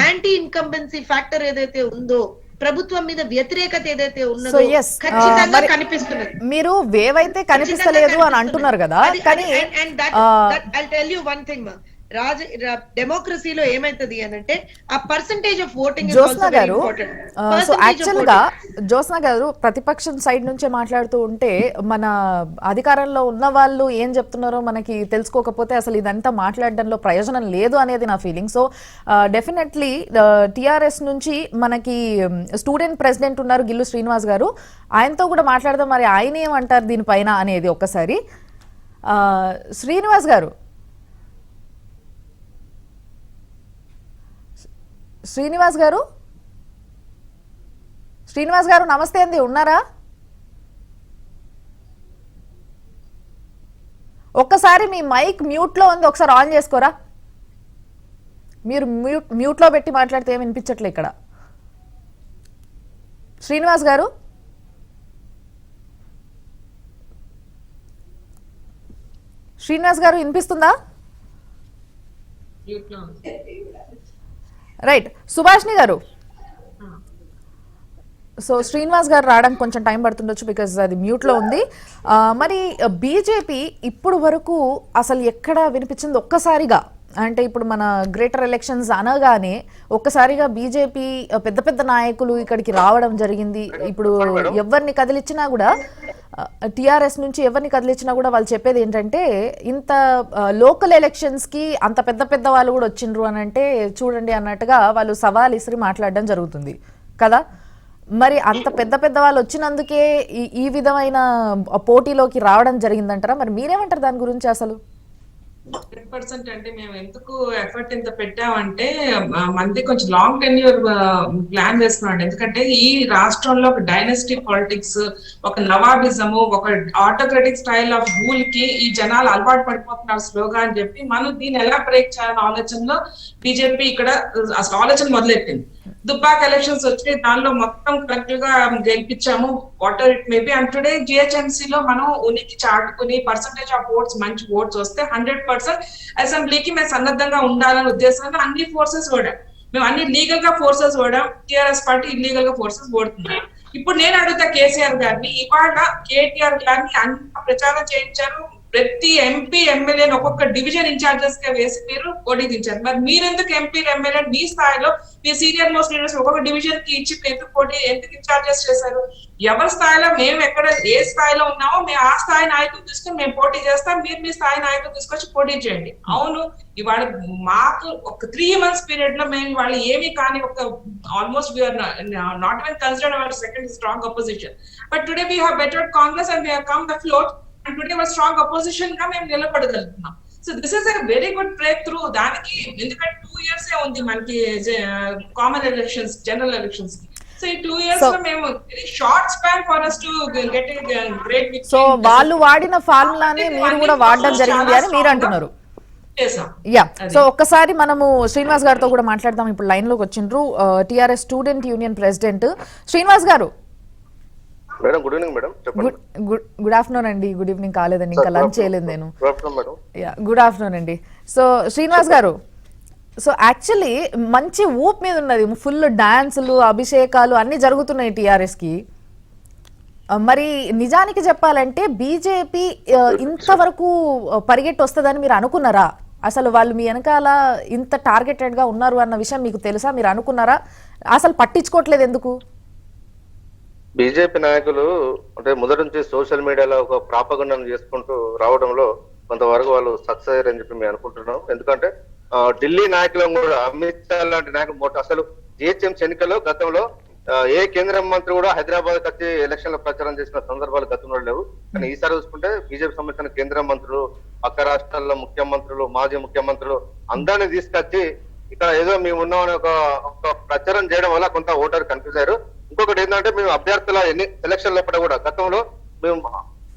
యాంటీ ఇన్కంబెన్సీ ఫ్యాక్టర్ ఏదైతే ఉందో, ప్రభుత్వం మీద వ్యతిరేకత ఏదైతే ఉన్నదో ఖచ్చితంగా కనిపిస్తున్నది.
మీరు వేవ్ అయితే కనిపిస్తలేదు అని అంటున్నారు కదా, కానీ
I'll tell you one thing, డెమోక్రసీలో ఏమైతుంది అని అంటే ఆ పర్సంటేజ్ ఆఫ్ ఓటింగ్.
జ్యోత్స్న గారు ప్రతిపక్షం సైడ్ నుంచే మాట్లాడుతూ ఉంటే మన అధికారంలో ఉన్న వాళ్ళు ఏం చెప్తున్నారో మనకి తెలుసుకోకపోతే అసలు ఇదంతా మాట్లాడడంలో ప్రయోజనం లేదు అనేది నా ఫీలింగ్. సో డెఫినెట్లీ టిఆర్ఎస్ నుంచి మనకి స్టూడెంట్ ప్రెసిడెంట్ ఉన్నారు గిల్లు శ్రీనివాస్ గారు, ఆయనతో కూడా మాట్లాడదాం. మరి ఆయన ఏమంటారు దీనిపైన అనేది ఒక్కసారి. శ్రీనివాస్ గారు నమస్తే అండి, ఉన్నారా? ఒక్కసారి మీ మైక్ మ్యూట్ లో ఉంది, ఒకసారి ఆన్ చేసుకోరా. మీరు మ్యూట్ లో పెట్టి మాట్లాడితే ఏమి వినిపించట్లే ఇక్కడ. శ్రీనివాస్ గారు వినిపిస్తుందా? రైట్, సుభాష్ని గారు. సో శ్రీనివాస్ గారు రావడానికి కొంచెం టైం పడుతుండొచ్చు బికాజ్ అది మ్యూట్ లో ఉంది. మరి బీజేపీ ఇప్పుడు వరకు అసలు ఎక్కడ వినిపించింది ఒక్కసారిగా అంటే ఇప్పుడు మన గ్రేటర్ ఎలక్షన్స్ అనగానే ఒక్కసారిగా బీజేపీ పెద్ద పెద్ద నాయకులు ఇక్కడికి రావడం జరిగింది. ఇప్పుడు ఎవరిని కదిలిచ్చినా కూడా టీఆర్ఎస్ నుంచి ఎవరిని కదిలిచ్చినా కూడా వాళ్ళు చెప్పేది ఏంటంటే ఇంత లోకల్ ఎలక్షన్స్కి అంత పెద్ద పెద్ద వాళ్ళు కూడా వచ్చిండ్రు అని అంటే చూడండి అన్నట్టుగా వాళ్ళు సవాల్ ఇసిరి మాట్లాడడం జరుగుతుంది కదా. మరి అంత పెద్ద పెద్ద వాళ్ళు వచ్చినందుకే ఈ విధమైన పోటీలోకి రావడం జరిగిందంటారా? మరి మీరేమంటారు దాని గురించి? అసలు
100% అంటే మేము ఎందుకు ఎఫర్ట్ ఇంత పెట్టామంటే మనది కొంచెం లాంగ్ టెన్యూర్ ప్లాన్ వేస్తున్నాం. ఎందుకంటే ఈ రాష్ట్రంలో ఒక డైనస్టీ పాలిటిక్స్, ఒక నవాబిజము, ఒక ఆటోక్రటిక్ స్టైల్ ఆఫ్ రూల్ కి ఈ జనాలు అలవాటు పడిపోతున్నారు స్లోగా అని చెప్పి మనం దీన్ని ఎలా బ్రేక్ చేయాలనే ఆలోచనలో బీజేపీ ఇక్కడ అసలు ఆలోచన మొదలెట్టింది. దుబ్బాక్ ఎలక్షన్స్ వచ్చి దానిలో మొత్తం కరెక్ట్ గా గెలిపించాము, whatever it maybe. And today GHMC లో మనం ఉనికి చాటుకుని పర్సంటేజ్ ఆఫ్ ఓట్స్ మంచి ఓట్స్ వస్తే 100% అసెంబ్లీకి మేము సన్నద్ధంగా ఉండాలనే ఉద్దేశంలో అన్ని ఫోర్సెస్ ఓడాం. మేము అన్ని లీగల్ గా ఫోర్సెస్ ఓడాం, టిఆర్ఎస్ పార్టీ ఇల్లీగల్ గా ఫోర్సెస్ ఓడుతున్నాం. ఇప్పుడు నేను అడుగుతా కేసీఆర్ గారిని, ఇవాళ కేటీఆర్ గారిని అంత ప్రచారం చేయించారు, ప్రతి ఎంపీ ఎమ్మెల్యేని ఒక్కొక్క డివిజన్ ఇన్ఛార్జెస్ గా వేసి మీరు పోటీ దించారు. మరి మీరెందుకు ఎంపీ ఎమ్మెల్యే మీ స్థాయిలో మీ సీనియర్ మోస్ట్ లీడర్స్ ఒక్కొక్క డివిజన్ కి ఇచ్చి ఎందుకు ఇన్ఛార్జెస్ చేశారు? ఎవరి స్థాయిలో మేము ఎక్కడ ఏ స్థాయిలో ఉన్నామో మేము ఆ స్థాయి నాయకులు తీసుకొని మేము పోటీ చేస్తాం, మీరు మీ స్థాయి నాయకులు తీసుకొచ్చి పోటీ చేయండి. అవును, ఇవాళ మాకు ఒక 3 months పీరియడ్ లో మేము వాళ్ళు ఏమీ కానీ ఒక almost we're not even considered our second strong opposition. But today we have bettered Congress and we have come the floor and today we're strong opposition గా మేము నిలబడగలుగుతున్నాం. So this is a very good breakthrough. దానికి ఎందుకంటే 2 years ఉంది మనకి common elections, general elections కి. So ఈ 2 years లో మేము short span for us to get a great victory.
So వాళ్ళు వాడిన ఫార్ములానే మీరు కూడా వాడడం జరిగింది అని మీరు అంటున్నారు. యా, సో ఒక్కసారి మనము శ్రీనివాస్ గారితో కూడా మాట్లాడదాం. ఇప్పుడు లైన్ లోకి వచ్చిండ్రు TRS student union president Srinivas garu.
Madam good evening madam. చెప్పండి.
గుడ్ ఆఫ్టర్నూన్ అండి. గుడ్ ఈవినింగ్ కాలేదండి, ఇంకా లంచ్ చేయలేదు నేను. యా, గుడ్ ఆఫ్టర్నూన్ అండి. So Srinivas garu, so actually మంచి ఊప్ మీద ఉన్నది, ఫుల్ డాన్సులు, అభిషేకాలు అన్ని జరుగుతున్నాయి టీఆర్ఎస్ కి. మరి నిజానికి చెప్పాలంటే బీజేపీ ఇంతవరకు పరిగెట్టి వస్తుందని మీరు అనుకున్నారా? అసలు వాళ్ళు మీ వెనకాల ఇంత టార్గెటెడ్ గా ఉన్నారు అన్న విషయం మీకు తెలుసా? మీరు అనుకున్నారా? అసలు పట్టించుకోవట్లేదు ఎందుకు?
బీజేపీ నాయకులు అంటే మొదటి నుంచి సోషల్ మీడియాలో ఒక ప్రాపగండం చేసుకుంటూ రావడంలో కొంతవరకు వాళ్ళు సక్సెస్ అయ్యారని చెప్పి మేము అనుకుంటున్నాం. ఎందుకంటే ఢిల్లీ నాయకులను కూడా అమిత్ షా లాంటి నాయకులు అసలు జిహెచ్ఎంసీ ఎన్నికల్లో గతంలో ఏ కేంద్ర మంత్రి కూడా హైదరాబాద్ వచ్చి ఎలక్షన్ లో ప్రచారం చేసిన సందర్భాలు గతంలో లేవు. కానీ ఈసారి చూసుకుంటే బీజేపీ సంబంధించిన కేంద్ర మంత్రులు, పక్క రాష్ట్రాల్లో ముఖ్యమంత్రులు, మాజీ ముఖ్యమంత్రులు అందరినీ తీసుకొచ్చి ఇక్కడ ఏదో మేము ఉన్నామని ఒక ప్రచారం చేయడం వల్ల కొంత ఓటర్ కన్ఫ్యూజ్ అయ్యారు. ఇంకొకటి ఏంటంటే మేము అభ్యర్థుల ఎలక్షన్ లోపల కూడా గతంలో మేము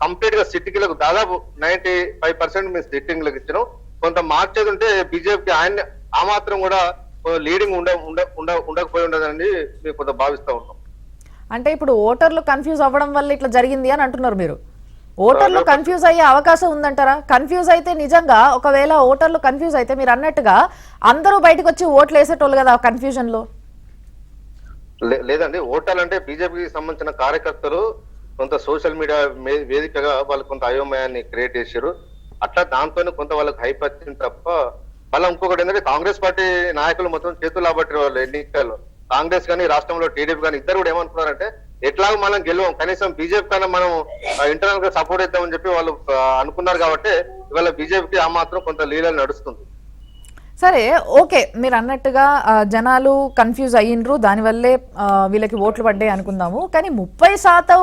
కంప్లీట్ గా సిట్టింగ్లకు దాదాపు 95% మేము సిట్టింగ్లకు ఇచ్చినాం. కొంత మార్చేది ఉంటే బీజేపీకి ఆయన ఆ మాత్రం కూడా లీడింగ్ ఉండకపోయి ఉండదని మేము కొంత భావిస్తా ఉన్నాం.
అంటే ఇప్పుడు ఓటర్లు కన్ఫ్యూజ్ అవ్వడం వల్ల ఇట్లా జరిగింది అని అంటున్నారు మీరు. ఓటర్లు కన్ఫ్యూజ్ అయ్యే అవకాశం ఉందంటారా? కన్ఫ్యూజ్ అయితే నిజంగా ఒకవేళ ఓటర్లు కన్ఫ్యూజ్ అయితే మీరు అన్నట్టుగా అందరూ బయటకు వచ్చి ఓట్లు వేసేటోళ్ళు కదా కన్ఫ్యూజన్ లో.
లేదండి, ఓటర్లు అంటే బీజేపీకి సంబంధించిన కార్యకర్తలు కొంత సోషల్ మీడియా వేదికగా వాళ్ళు కొంత అయోమయాన్ని క్రియేట్ చేశారు. అట్లా దాంతోనే కొంత వాళ్ళకి హైప్ వచ్చింది తప్ప మళ్ళీ ఇంకొకటి ఏంటంటే కాంగ్రెస్ పార్టీ నాయకులు మొత్తం చేతులు లాబట్టిన వాళ్ళు ఎన్నికల్లో. కాంగ్రెస్ కానీ రాష్ట్రంలో టీడీపీ కానీ ఇద్దరు కూడా ఏమనుకున్నారంటే ఎట్లాగో మనం గెలవం, కనీసం బీజేపీ కన్నా మనం ఇంటర్నల్ గా సపోర్ట్ ఇద్దామని చెప్పి వాళ్ళు అనుకున్నారు. కాబట్టి ఇవాళ బీజేపీకి ఆ మాత్రం కొంత లీలలు నడుస్తుంది.
సరే, ఓకే, మీరు అన్నట్టుగా జనాలు కన్ఫ్యూజ్ అయ్యిండ్రు, దానివల్లే వీళ్ళకి ఓట్లు పడ్డాయి అనుకుందాము. కానీ 30%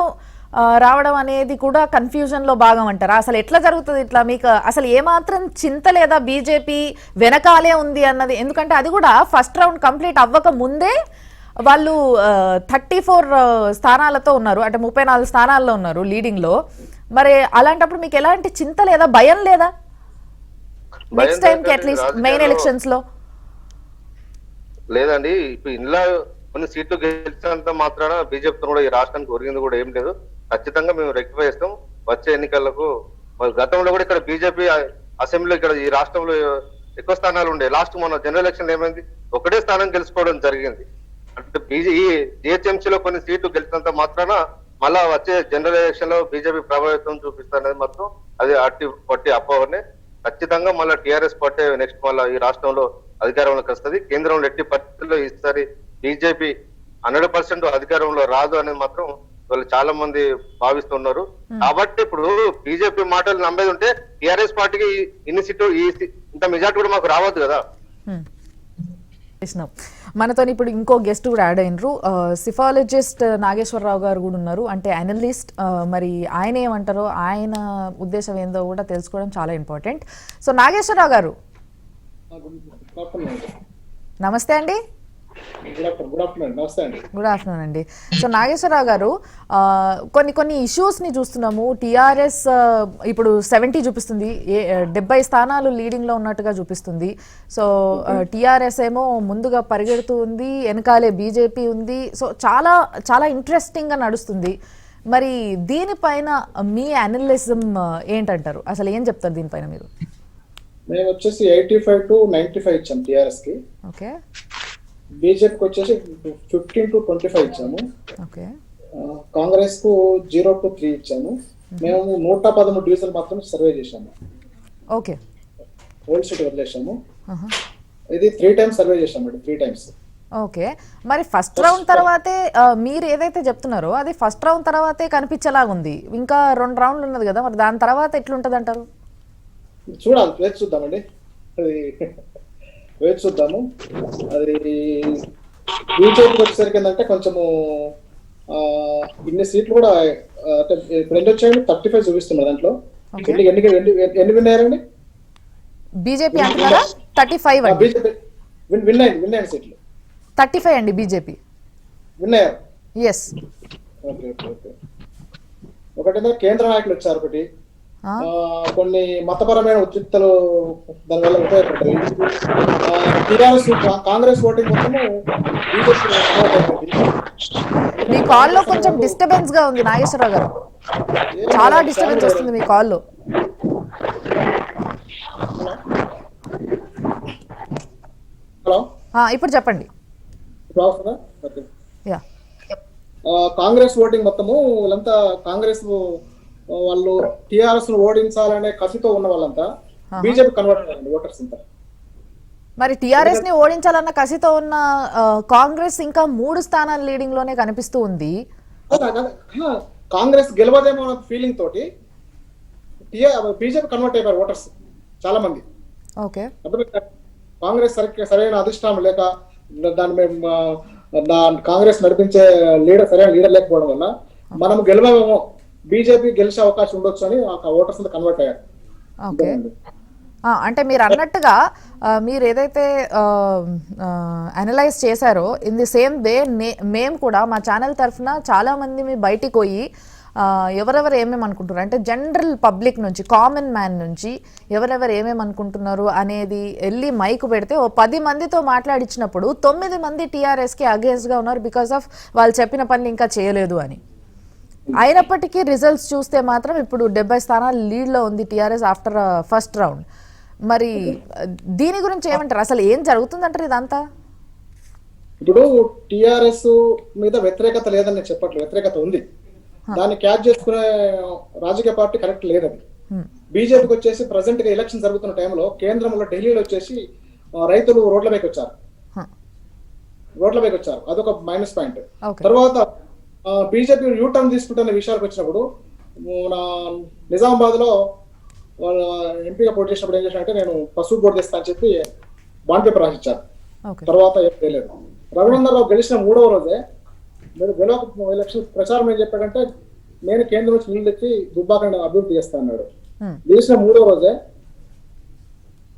రావడం అనేది కూడా కన్ఫ్యూజన్ లో భాగం అంటారా? అసలు ఎట్లా జరుగుతుంది ఇట్లా? మీకు అసలు ఏమాత్రం చింత లేదా బీజేపీ వెనకాలే ఉంది అన్నది? ఎందుకంటే అది కూడా ఫస్ట్ రౌండ్ కంప్లీట్ అవ్వక ముందే వాళ్ళు 34 స్థానాలతో ఉన్నారు, అంటే 34 స్థానాల్లో ఉన్నారు లీడింగ్ లో. మరి అలాంటప్పుడు మీకు ఎలాంటి చింత లేదా, భయం లేదా నెక్స్ట్ టైం కి అట్లీస్ట్ మెయిన్ ఎలక్షన్స్ లో?
లేదండి, ఇప్పుడు ఇందులో కొన్ని సీట్లు గెలిచినంత మాత్రాన బీజేపీతో కూడా ఈ రాష్ట్రానికి ఒరిగింది కూడా ఏం లేదు. ఖచ్చితంగా మేము రెక్టిఫై చేస్తాం వచ్చే ఎన్నికలకు. గతంలో కూడా ఇక్కడ బీజేపీ అసెంబ్లీ ఇక్కడ ఈ రాష్ట్రంలో ఎక్కువ స్థానాలు ఉండే. లాస్ట్ మన జనరల్ ఎలక్షన్ ఏమైంది, ఒకటే స్థానం గెలుచుకోవడం జరిగింది. అంటే ఈ జిహెచ్ఎంసీలో కొన్ని సీట్లు గెలిచినంత మాత్రాన మళ్ళా వచ్చే జనరల్ ఎలక్షన్ లో బీజేపీ ప్రభావితం చూపిస్తారనేది మాత్రం అది అట్టి పట్టి అపోహనే. ఖచ్చితంగా మళ్ళీ టిఆర్ఎస్ పార్టీ నెక్స్ట్ మళ్ళీ ఈ రాష్ట్రంలో అధికారంలోకి వస్తుంది. కేంద్రంలో ఎట్టి పరిస్థితుల్లో ఈసారి బీజేపీ 100% అధికారంలో రాదు అనేది మాత్రం వాళ్ళు చాలా మంది భావిస్తున్నారు. కాబట్టి ఇప్పుడు బీజేపీ మాటలు నమ్మేది ఉంటే టిఆర్ఎస్ పార్టీకి ఇన్ని సీట్లు ఇంత మెజార్టీ కూడా మాకు రావద్దు కదా.
మనతో ఇప్పుడు ఇంకో గెస్ట్ కూడా యాడ్ అయినరు, సిఫాలజిస్ట్ నాగేశ్వరరావు గారు కూడా ఉన్నారు, అంటే అనలిస్ట్. మరి ఆయన ఏమంటారో, ఆయన ఉద్దేశం ఏందో కూడా తెలుసుకోవడం చాలా ఇంపార్టెంట్. సో నాగేశ్వరరావు గారు నమస్తే అండి. గుడ్ ఆఫ్టర్నూన్ అండి. సో నాగేశ్వరరావు గారు, కొన్ని ఇష్యూస్ని చూస్తున్నాము. టీఆర్ఎస్ ఇప్పుడు 70 చూపిస్తుంది, 70 స్థానాలు లీడింగ్లో ఉన్నట్టుగా చూపిస్తుంది. సో టీఆర్ఎస్ ఏమో ముందుగా పరిగెడుతూ ఉంది, వెనకాలే బీజేపీ ఉంది. సో చాలా చాలా ఇంట్రెస్టింగ్గా నడుస్తుంది. మరి దీనిపైన మీ అనలిజం ఏంటంటారు? అసలు ఏం చెప్తారు దీనిపైన మీరు?
మేము వచ్చేసి 85 to 95 ఇచ్చాం టీఆర్ఎస్ కి.
ఓకే.
బీజేపీకి వచ్చేసి 15 to 25 ఇచ్చాము.
ఓకే.
కాంగ్రెస్ కు 0 to 3 ఇచ్చాము. మేము 113 డివిజన్ మాత్రం సర్వే చేశాము.
ఓకే.
ఓల్డ్ సిటీ వదిలేసాము. ఇది 3 times సర్వే చేశాము, 3 times.
ఓకే. మరి ఫస్ట్ రౌండ్ తర్వాతే మీరు ఏదైతే చెప్తున్నారో అది ఫస్ట్ రౌండ్ తర్వాతే కనిపించేలాగుంది. ఇంకా 2 రౌండ్లు ఉన్నది కదా, మరి దాని తర్వాత ఎట్లుంటది అంటారు?
చూడాలి, వేచి చూద్దామండి. అది వేచి చూద్దాము. అది బీజేపీకి వచ్చేసరికి ఏంటంటే కొంచెము ఇన్ని సీట్లు కూడా ఇప్పుడు ఎన్ని వచ్చాయండి? 35 చూపిస్తున్నారు దాంట్లో. ఎన్ని విన్నారండి
బీజేపీ అంటున్నారా? 35 అండి.
బీజేపీ విన్నాయి సీట్లు
35 అండి బీజేపీ
విన్నాయా?
ఎస్.
Okay okay okay. ఒకటి కేంద్ర నాయకులు వచ్చారు, ఒకటి కొన్ని మతపరమైన ఉద్రిక్తలు దానివల్ల ఉపయోగపడ్డాయి. టీఆర్ఎస్ కాంగ్రెస్ ఓటింగ్ మొత్తము
మీ కాల్లో కొంచెం డిస్టర్బెన్స్ గా ఉంది నాగేశ్వరరావు గారు, చాలా డిస్టర్బెన్స్ వస్తుంది మీ కాల్లో.
హలో,
ఇప్పుడు చెప్పండి.
కాంగ్రెస్ ఓటింగ్ మొత్తము వీళ్ళంతా కాంగ్రెస్ వాళ్ళు టిఆర్ఎస్ ను ఓడించాలనే కసితో ఉన్న వాళ్ళంతా బీజేపీ కన్వర్ట్ అయ్యారండి ఓటర్స్ అంతా.
మరి టిఆర్ఎస్ ని ఓడించాలన్న కసితో ఉన్న కాంగ్రెస్ ఇంకా 3 స్థానాల లీడింగ్ లోనే కనిపిస్తూ ఉంది.
కాంగ్రెస్ గెలవదేమో అన్న ఫీలింగ్ తోటి బీజేపీ కన్వర్ట్ అయిపోయారు ఓటర్స్ చాలా మంది.
ఓకే.
కాంగ్రెస్ సరైన అధిష్టానం లేక కాంగ్రెస్ నడిపించే సరైన లీడర్ లేకపోవడం వల్ల మనం గెలవేమో, బీజేపీ గెలిచే అవకాశం ఉండొచ్చు అని ఓటర్స్ అంతా కన్వర్ట్ అయ్యారు.
ఓకే. అంటే మీరు అన్నట్టుగా మీరు ఏదైతే అనలైజ్ చేశారో ఇన్ ది సేమ్ వే మేము కూడా మా ఛానల్ తరఫున చాలా మంది మీ బయటికి పోయి ఎవరెవరు ఏమేమి అనుకుంటున్నారు అంటే జనరల్ పబ్లిక్ నుంచి, కామన్ మ్యాన్ నుంచి ఎవరెవరు ఏమేమి అనుకుంటున్నారు అనేది వెళ్ళి మైకు పెడితే 10 మందితో మాట్లాడించినప్పుడు 9 మంది టీఆర్ఎస్కి అగేన్స్ట్గా ఉన్నారు, బికాస్ ఆఫ్ వాళ్ళు చెప్పిన పనులు ఇంకా చేయలేదు అని. అయినప్పటికీ రిజల్ట్స్ చూస్తే మాత్రం ఇప్పుడు 70 స్థానాలు లీడ్లో ఉంది టీఆర్ఎస్ ఆఫ్టర్ ఫస్ట్ రౌండ్. మరి దీని గురించి ఏమంటారు? అసలు ఏం జరుగుతుందంటారు ఇదంతా?
ఇప్పుడు టిఆర్ఎస్ మీద వ్యతిరేకత లేదని చెప్పట్లేదు, వ్యతిరేకత ఉంది. దాన్ని క్యాచ్ చేసుకునే రాజకీయ పార్టీ కరెక్ట్ లేదు. అది బీజేపీకి వచ్చేసి ప్రజెంట్ గా ఎలక్షన్ జరుగుతున్న టైంలో కేంద్రంలో ఢిల్లీలో వచ్చేసి రైతులు రోడ్లపైకి వచ్చారు. అదొక మైనస్ పాయింట్. తర్వాత బీజేపీ యూటర్న్ తీసుకుంటున్న విషయాలకు వచ్చినప్పుడు నిజామాబాద్ లో వాళ్ళ ఎంపీగా పోటీ చేసినప్పుడు ఏం చేశారంటే నేను పసుపు బోర్డు తెస్తా అని చెప్పి బాండ్ పేపర్ రాసిచ్చారు. తర్వాత ఏం చేయలేదు. రఘునందన్ రావు గెలిచిన 3వ రోజే మీరు ఎలక్షన్ ప్రచారం ఏం చెప్పాడంటే నేను కేంద్రం నుంచి నీళ్ళు తెచ్చి దుబ్బాకని అభివృద్ధి చేస్తా అన్నాడు. గెలిచిన 3వ రోజే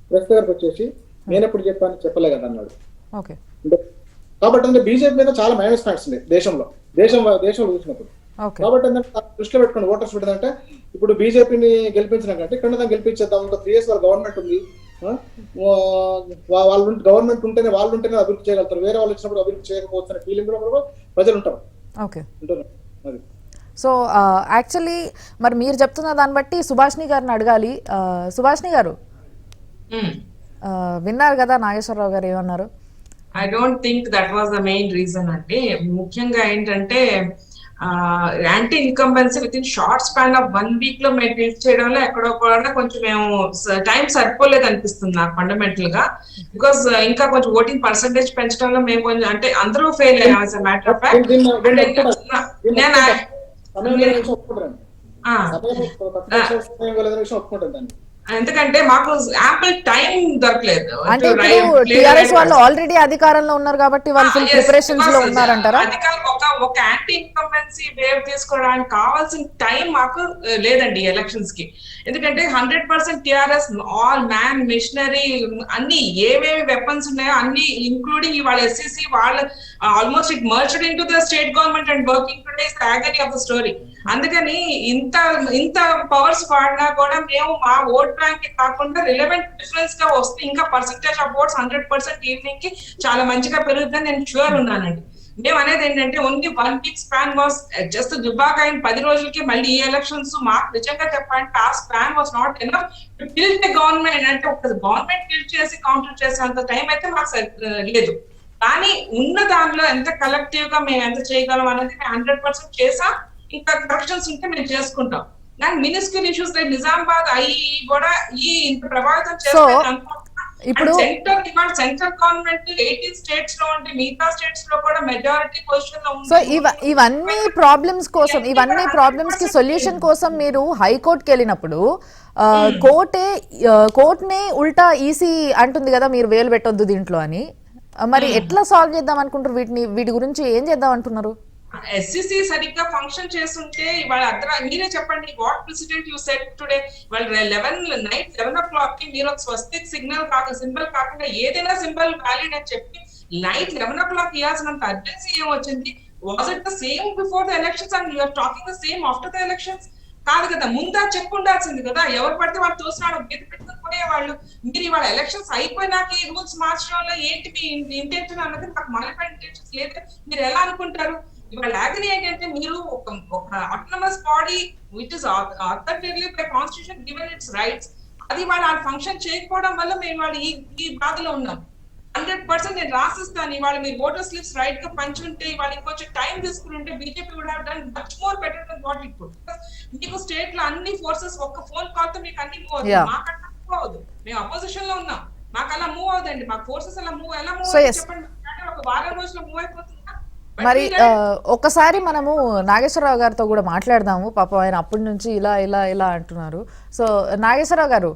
ప్రెస్ దగ్గరకు వచ్చేసి నేను ఎప్పుడు చెప్పాను చెప్పలే కదా అన్నాడు. కాబట్టి అంటే బీజేపీ మీద చాలా మైనస్ పాయింట్స్ ఉన్నాయి దేశంలో చూసినప్పుడు. కాబట్టి ఏంటంటే దృష్టిలో పెట్టుకుని ఓటర్స్ పెట్టదంటే ఇప్పుడు బీజేపీని గెలిపించిన కంటే ఇక్కడ గెలిపించేద్దాం, 3 years వాళ్ళ గవర్నమెంట్ ఉంది, వాళ్ళు గవర్నమెంట్ ఉంటేనే అభివృద్ధి చేయగలుగుతారు, వేరే వాళ్ళు వచ్చినప్పుడు అభివృద్ధి చేయకపోవచ్చు అనే ఫీలింగ్ కూడా ప్రజలు ఉంటారు. అది
సో యాక్చువల్లీ మరి మీరు చెప్తున్న దాన్ని బట్టి సుభాష్ని గారిని అడగాలి. సుభాష్ని గారు విన్నారు కదా నాగేశ్వరరావు గారు ఏమన్నారు?
I don't think that was the main reason అండి. ముఖ్యంగా ఏంటంటే anti incumbency with in short span of 1 week లో మేము రీచ్ చేయడంలో ఎక్కడో కూడా కొంచెం మేము టైం సరిపోలేదు అనిపిస్తుంది నాకు ఫండమెంటల్ గా. బికాస్ ఇంకా కొంచెం ఓటింగ్ పర్సంటేజ్ పెంచడంలో మేము కొంచెం అంటే అందరూ ఫెయిల్ అయ్యాం as a matter of fact. ఎందుకంటే మాకు యాంపుల్ టైం దొరకలేదు.
అంటే ఇప్పుడు టిఆర్ఎస్ వాళ్ళు ఆల్రెడీ అధికారంలో ఉన్నారు కాబట్టి వాళ్ళు ఫుల్ ప్రిపరేషన్స్ లో ఉన్నారంటారా?
అధికారం ఒక యాంటీ ఇన్కంబెన్సీ వేవ్ తీసుకోవడానికి కావాల్సిన టైం మాకు లేదండి ఎలక్షన్స్ కి. ఎందుకంటే 100% టిఆర్ఎస్ ఆల్ మ్యాన్ మిషనరీ అన్ని ఏవేవి వెపన్స్ ఉన్నాయో అన్ని ఇంక్లూడింగ్ ఇవాళ ఎస్సీసీ వాళ్ళు almost it merged in to the state government and working today is the agony of the story. అందుకని ఇంత పవర్స్ వాడినా కూడా మేము మా ఓట్ బ్యాంక్ కాకుండా రిలవెంట్ డిఫరెన్స్ గా వస్తే ఇంకా పర్సెంటేజ్ ఆఫ్ ఓట్స్ 100% ఈవినింగ్ కి చాలా మంచిగా పెరుగుతుందని నేను షూర్ ఉన్నానండి. మేము అనేది ఏంటంటే only 1 week span was just Dubbak అయిన 10 రోజులకి మళ్ళీ ఈ ఎలక్షన్స్ మాకు నిజంగా చెప్పాలంటే ఆ span was not enough to kill the government. అంటే ఒక గవర్నమెంట్ కిల్ చేసి కౌంటర్ చేసేంత టైం అయితే మాకు లేదు. కానీ ఉన్న దానిలో ఎంత కలెక్టివ్ గా మేము ఎంత చేయగలం అనేది 100% చేసాం. ఇంకా కరెక్షన్స్ ఉంటే మేము చేసుకుంటాం. కానీ మినిస్ట్రియల్ ఇష్యూస్ లైక్ నిజామాబాద్ అవి కూడా ఇంత ప్రభావితం చేస్తాయి. ఇప్పుడు సెంట్రల్ గవర్నమెంట్ 18 స్టేట్స్ లో ఉంటే మిగతా స్టేట్స్ లో కూడా మెజారిటీ పొజిషన్ లో ఉంది.
సో ఇవన్నీ ప్రాబ్లమ్స్ కోసం, ఇవన్నీ ప్రాబ్లమ్స్ కి సొల్యూషన్ కోసం మీరు హైకోర్టుకి వెళ్ళినప్పుడు కోర్టునే ఉల్టా ఈసీ అంటుంది కదా మీరు వేలు పెట్టొద్దు దీంట్లో అని. మరి ఎట్లా సాల్వ్ చేద్దాం అనుకుంటారు వీటి గురించి ఏం చేద్దాం అంటున్నారు?
ఎస్సీసీ సరిగ్గా ఫంక్షన్ చేస్తుంటే ఇవాళ మీరే చెప్పండి what president you set today. వాళ్ళు నైట్ 11 o'clock కి మీరు ఒక స్వస్తిక్ సింబల్ కాకుండా ఏదైనా సింబల్ వ్యాలిడ్ అని చెప్పి నైట్ 11 o'clock ఇవ్వాల్సినంత అర్జెన్సీ ఏం వచ్చింది? Was it the same before the elections and you're talking the same after the elections? కాదు కదా, ముందా చెప్పు ఉండాల్సింది కదా. ఎవరు పడితే వాళ్ళు తోసినాడు గీత పెట్టుకుని పోయేవాళ్ళు. మీరు ఇవాళ ఎలక్షన్స్ అయిపోయినాక ఈ రూల్స్ మార్చడంలో ఏంటి మీ ఇంటెన్షన్ అన్నది నాకు మాలిఫైడ్ ఇంటెన్షన్స్ లేదు. మీరు ఎలా అనుకుంటారు? ఇవాళ యాగనీ ఏంటంటే మీరు ఒక autonomous body which is authoritatively by constitution given its rights, అది వాళ్ళు ఫంక్షన్ చేయకపోవడం వల్ల మేము వాళ్ళు ఈ బాధలో ఉన్నాం. 100% నేను రాసిస్తాను. ఇవాళ మీరు ఓటర్ స్లిప్స్ రైట్ గా పంచుంటే ఇవాళ ఇంకొంచెం టైం తీసుకుని ఉంటే BJP would have done much more better than what it could. మీకు స్టేట్ లో అన్ని ఫోర్సెస్ ఒక్క ఫోన్ కాల్ తో మీకు అన్ని మూవ్ అవుతుంది. మాకన్నా మూవ్ అవ్వదు. మేము అపోజిషన్ లో ఉన్నాం, మాకు అలా మూవ్ అవుదండి. మాకు ఫోర్సెస్ అలా ఎలా మూవ్ అవుతుంది చెప్పండి. ఒక వారం రోజుల్లో మూవ్ అయిపోతుందా?
మరి ఒకసారి మనము నాగేశ్వరరావు గారితో కూడా మాట్లాడదాము. పాపం ఆయన అప్పటి నుంచి ఇలా ఇలా ఇలా అంటున్నారు. సో నాగేశ్వరరావు గారు,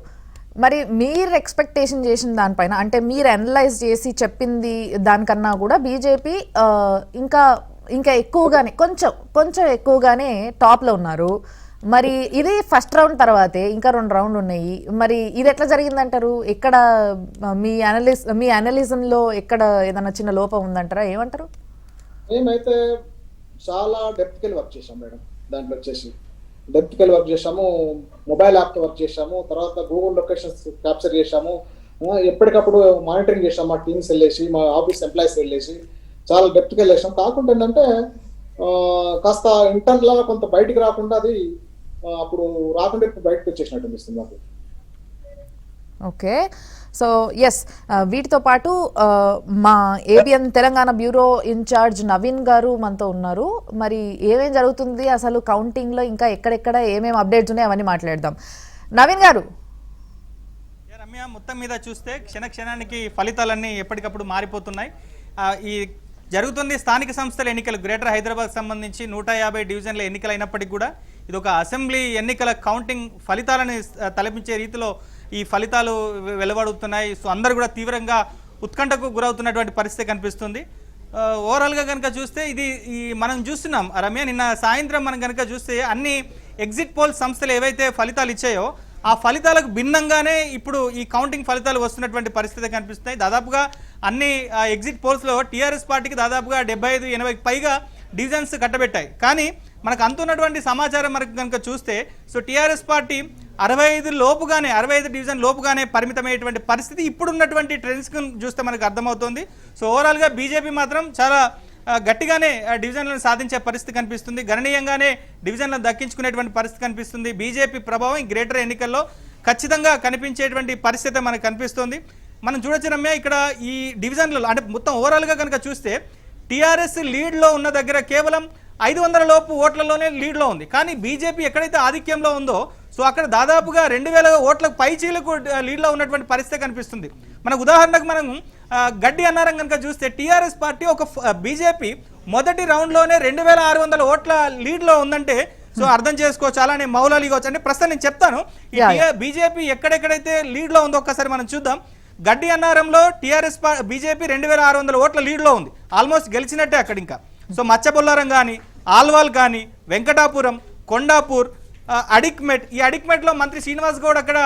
మరి మీరు ఎక్స్పెక్టేషన్ చేసిన దానిపైన, అంటే మీరు అనలైజ్ చేసి చెప్పింది దానికన్నా కూడా బీజేపీ ఇంకా ఎక్కువగానే కొంచెం ఎక్కువగానే టాప్లో ఉన్నారు. మరి ఇది ఫస్ట్ రౌండ్ తర్వాతే ఇంకా 2 రౌండ్లు ఉన్నాయి. మరి ఇది ఎట్లా జరిగిందంటారు? ఎక్కడ మీ అనలిజంలో ఎక్కడ ఏదైనా చిన్న లోపం ఉందంటారా? ఏమంటారు?
మేమైతే చాలా డెప్త్కి వెళ్ళి వర్క్ చేసాం మేడం. దాంట్లో వచ్చేసి డెప్త్కి వెళ్ళి వర్క్ చేసాము, మొబైల్ యాప్తో వర్క్ చేసాము, తర్వాత గూగుల్ లొకేషన్స్ క్యాప్చర్ చేసాము, ఎప్పటికప్పుడు మానిటరింగ్ చేసాము. మా టీమ్స్ వెళ్ళేసి, మా ఆఫీస్ ఎంప్లాయీస్ వెళ్ళేసి చాలా డెప్త్కి వెళ్ళేసాం. కాకుండా ఏంటంటే కాస్త ఇంటర్నల్ గా కొంత బయటికి రాకుండా అది అప్పుడు రాకుండా ఇప్పుడు బయటకు వచ్చేసినట్టు అనిపిస్తుంది నాకు.
ఓకే, సో ఎస్, వీటితో పాటు మా ABN Telangana bureau incharge Naveen గారు మనతో ఉన్నారు. మరి ఏమేం జరుగుతుంది అసలు కౌంటింగ్లో, ఇంకా ఎక్కడెక్కడ ఏమేమి అప్డేట్స్ ఉన్నాయి అవన్నీ మాట్లాడదాం. నవీన్ గారు,
రమ్య, మొత్తం మీద చూస్తే క్షణానికి ఫలితాలన్నీ ఎప్పటికప్పుడు మారిపోతున్నాయి. ఈ జరుగుతుంది స్థానిక సంస్థల ఎన్నికలు. గ్రేటర్ హైదరాబాద్ సంబంధించి 150 డివిజన్ల ఎన్నికలు అయినప్పటికీ కూడా ఇది ఒక అసెంబ్లీ ఎన్నికల కౌంటింగ్ ఫలితాలని తలపించే రీతిలో ఈ ఫలితాలు వెలువడుతున్నాయి. సో అందరూ కూడా తీవ్రంగా ఉత్కంఠకు గురవుతున్నటువంటి పరిస్థితి కనిపిస్తుంది. ఓవరాల్గా కనుక చూస్తే ఇది మనం చూస్తున్నాం రమ్య, నిన్న సాయంత్రం మనం కనుక చూస్తే అన్ని ఎగ్జిట్ పోల్ సంస్థలు ఏవైతే ఫలితాలు ఇచ్చాయో ఆ ఫలితాలకు భిన్నంగానే ఇప్పుడు ఈ కౌంటింగ్ ఫలితాలు వస్తున్నటువంటి పరిస్థితి కనిపిస్తున్నాయి. దాదాపుగా అన్ని ఎగ్జిట్ పోల్స్లో టీఆర్ఎస్ పార్టీకి దాదాపుగా 75-80 పైగా డివిజన్స్ కట్టబెట్టాయి. కానీ మనకు అంతున్నటువంటి సమాచారం మనకు కనుక చూస్తే సో టీఆర్ఎస్ పార్టీ 65 డివిజన్ లోపుగానే పరిమితమయ్యేటువంటి పరిస్థితి ఇప్పుడున్నటువంటి ట్రెండ్స్ చూస్తే మనకు అర్థమవుతుంది. సో ఓవరాల్గా బీజేపీ మాత్రం చాలా గట్టిగానే డివిజన్లను సాధించే పరిస్థితి కనిపిస్తుంది. గణనీయంగానే డివిజన్లను దక్కించుకునేటువంటి పరిస్థితి కనిపిస్తుంది. బీజేపీ ప్రభావం గ్రేటర్ ఎన్నికల్లో ఖచ్చితంగా కనిపించేటువంటి పరిస్థితి మనకు కనిపిస్తుంది. మనం చూడొచ్చు రమ్య, ఇక్కడ ఈ డివిజన్లలో అంటే మొత్తం ఓవరాల్గా కనుక చూస్తే టీఆర్ఎస్ లీడ్లో ఉన్న దగ్గర కేవలం 500 లోపు ఓట్లలోనే లీడ్లో ఉంది. కానీ బీజేపీ ఎక్కడైతే ఆధిక్యంలో ఉందో సో అక్కడ దాదాపుగా 2000 ఓట్లకు పైచీలకు లీడ్లో ఉన్నటువంటి పరిస్థితి కనిపిస్తుంది. మనకు ఉదాహరణకు మనం గడ్డి అన్నారం కనుక చూస్తే టీఆర్ఎస్ పార్టీ ఒక బీజేపీ మొదటి రౌండ్లోనే 2600 ఓట్ల లీడ్లో ఉందంటే సో అర్థం చేసుకోవచ్చు. అలానే మౌలాలి కావచ్చు. అంటే ప్రస్తుతం నేను చెప్తాను బీజేపీ ఎక్కడెక్కడైతే లీడ్లో ఉందో ఒక్కసారి మనం చూద్దాం. గడ్డి అన్నారంలో టీఆర్ఎస్ బీజేపీ 2600 ఓట్ల లీడ్లో ఉంది. ఆల్మోస్ట్ గెలిచినట్టే అక్కడ. ఇంకా సో మచ్చబొల్లారం కానీ, ఆల్వాల్ కానీ, వెంకటాపురం, కొండాపూర్, అడిక్మెట్, ఈ అడిక్మెట్లో మంత్రి శ్రీనివాస్ గౌడ్ అక్కడ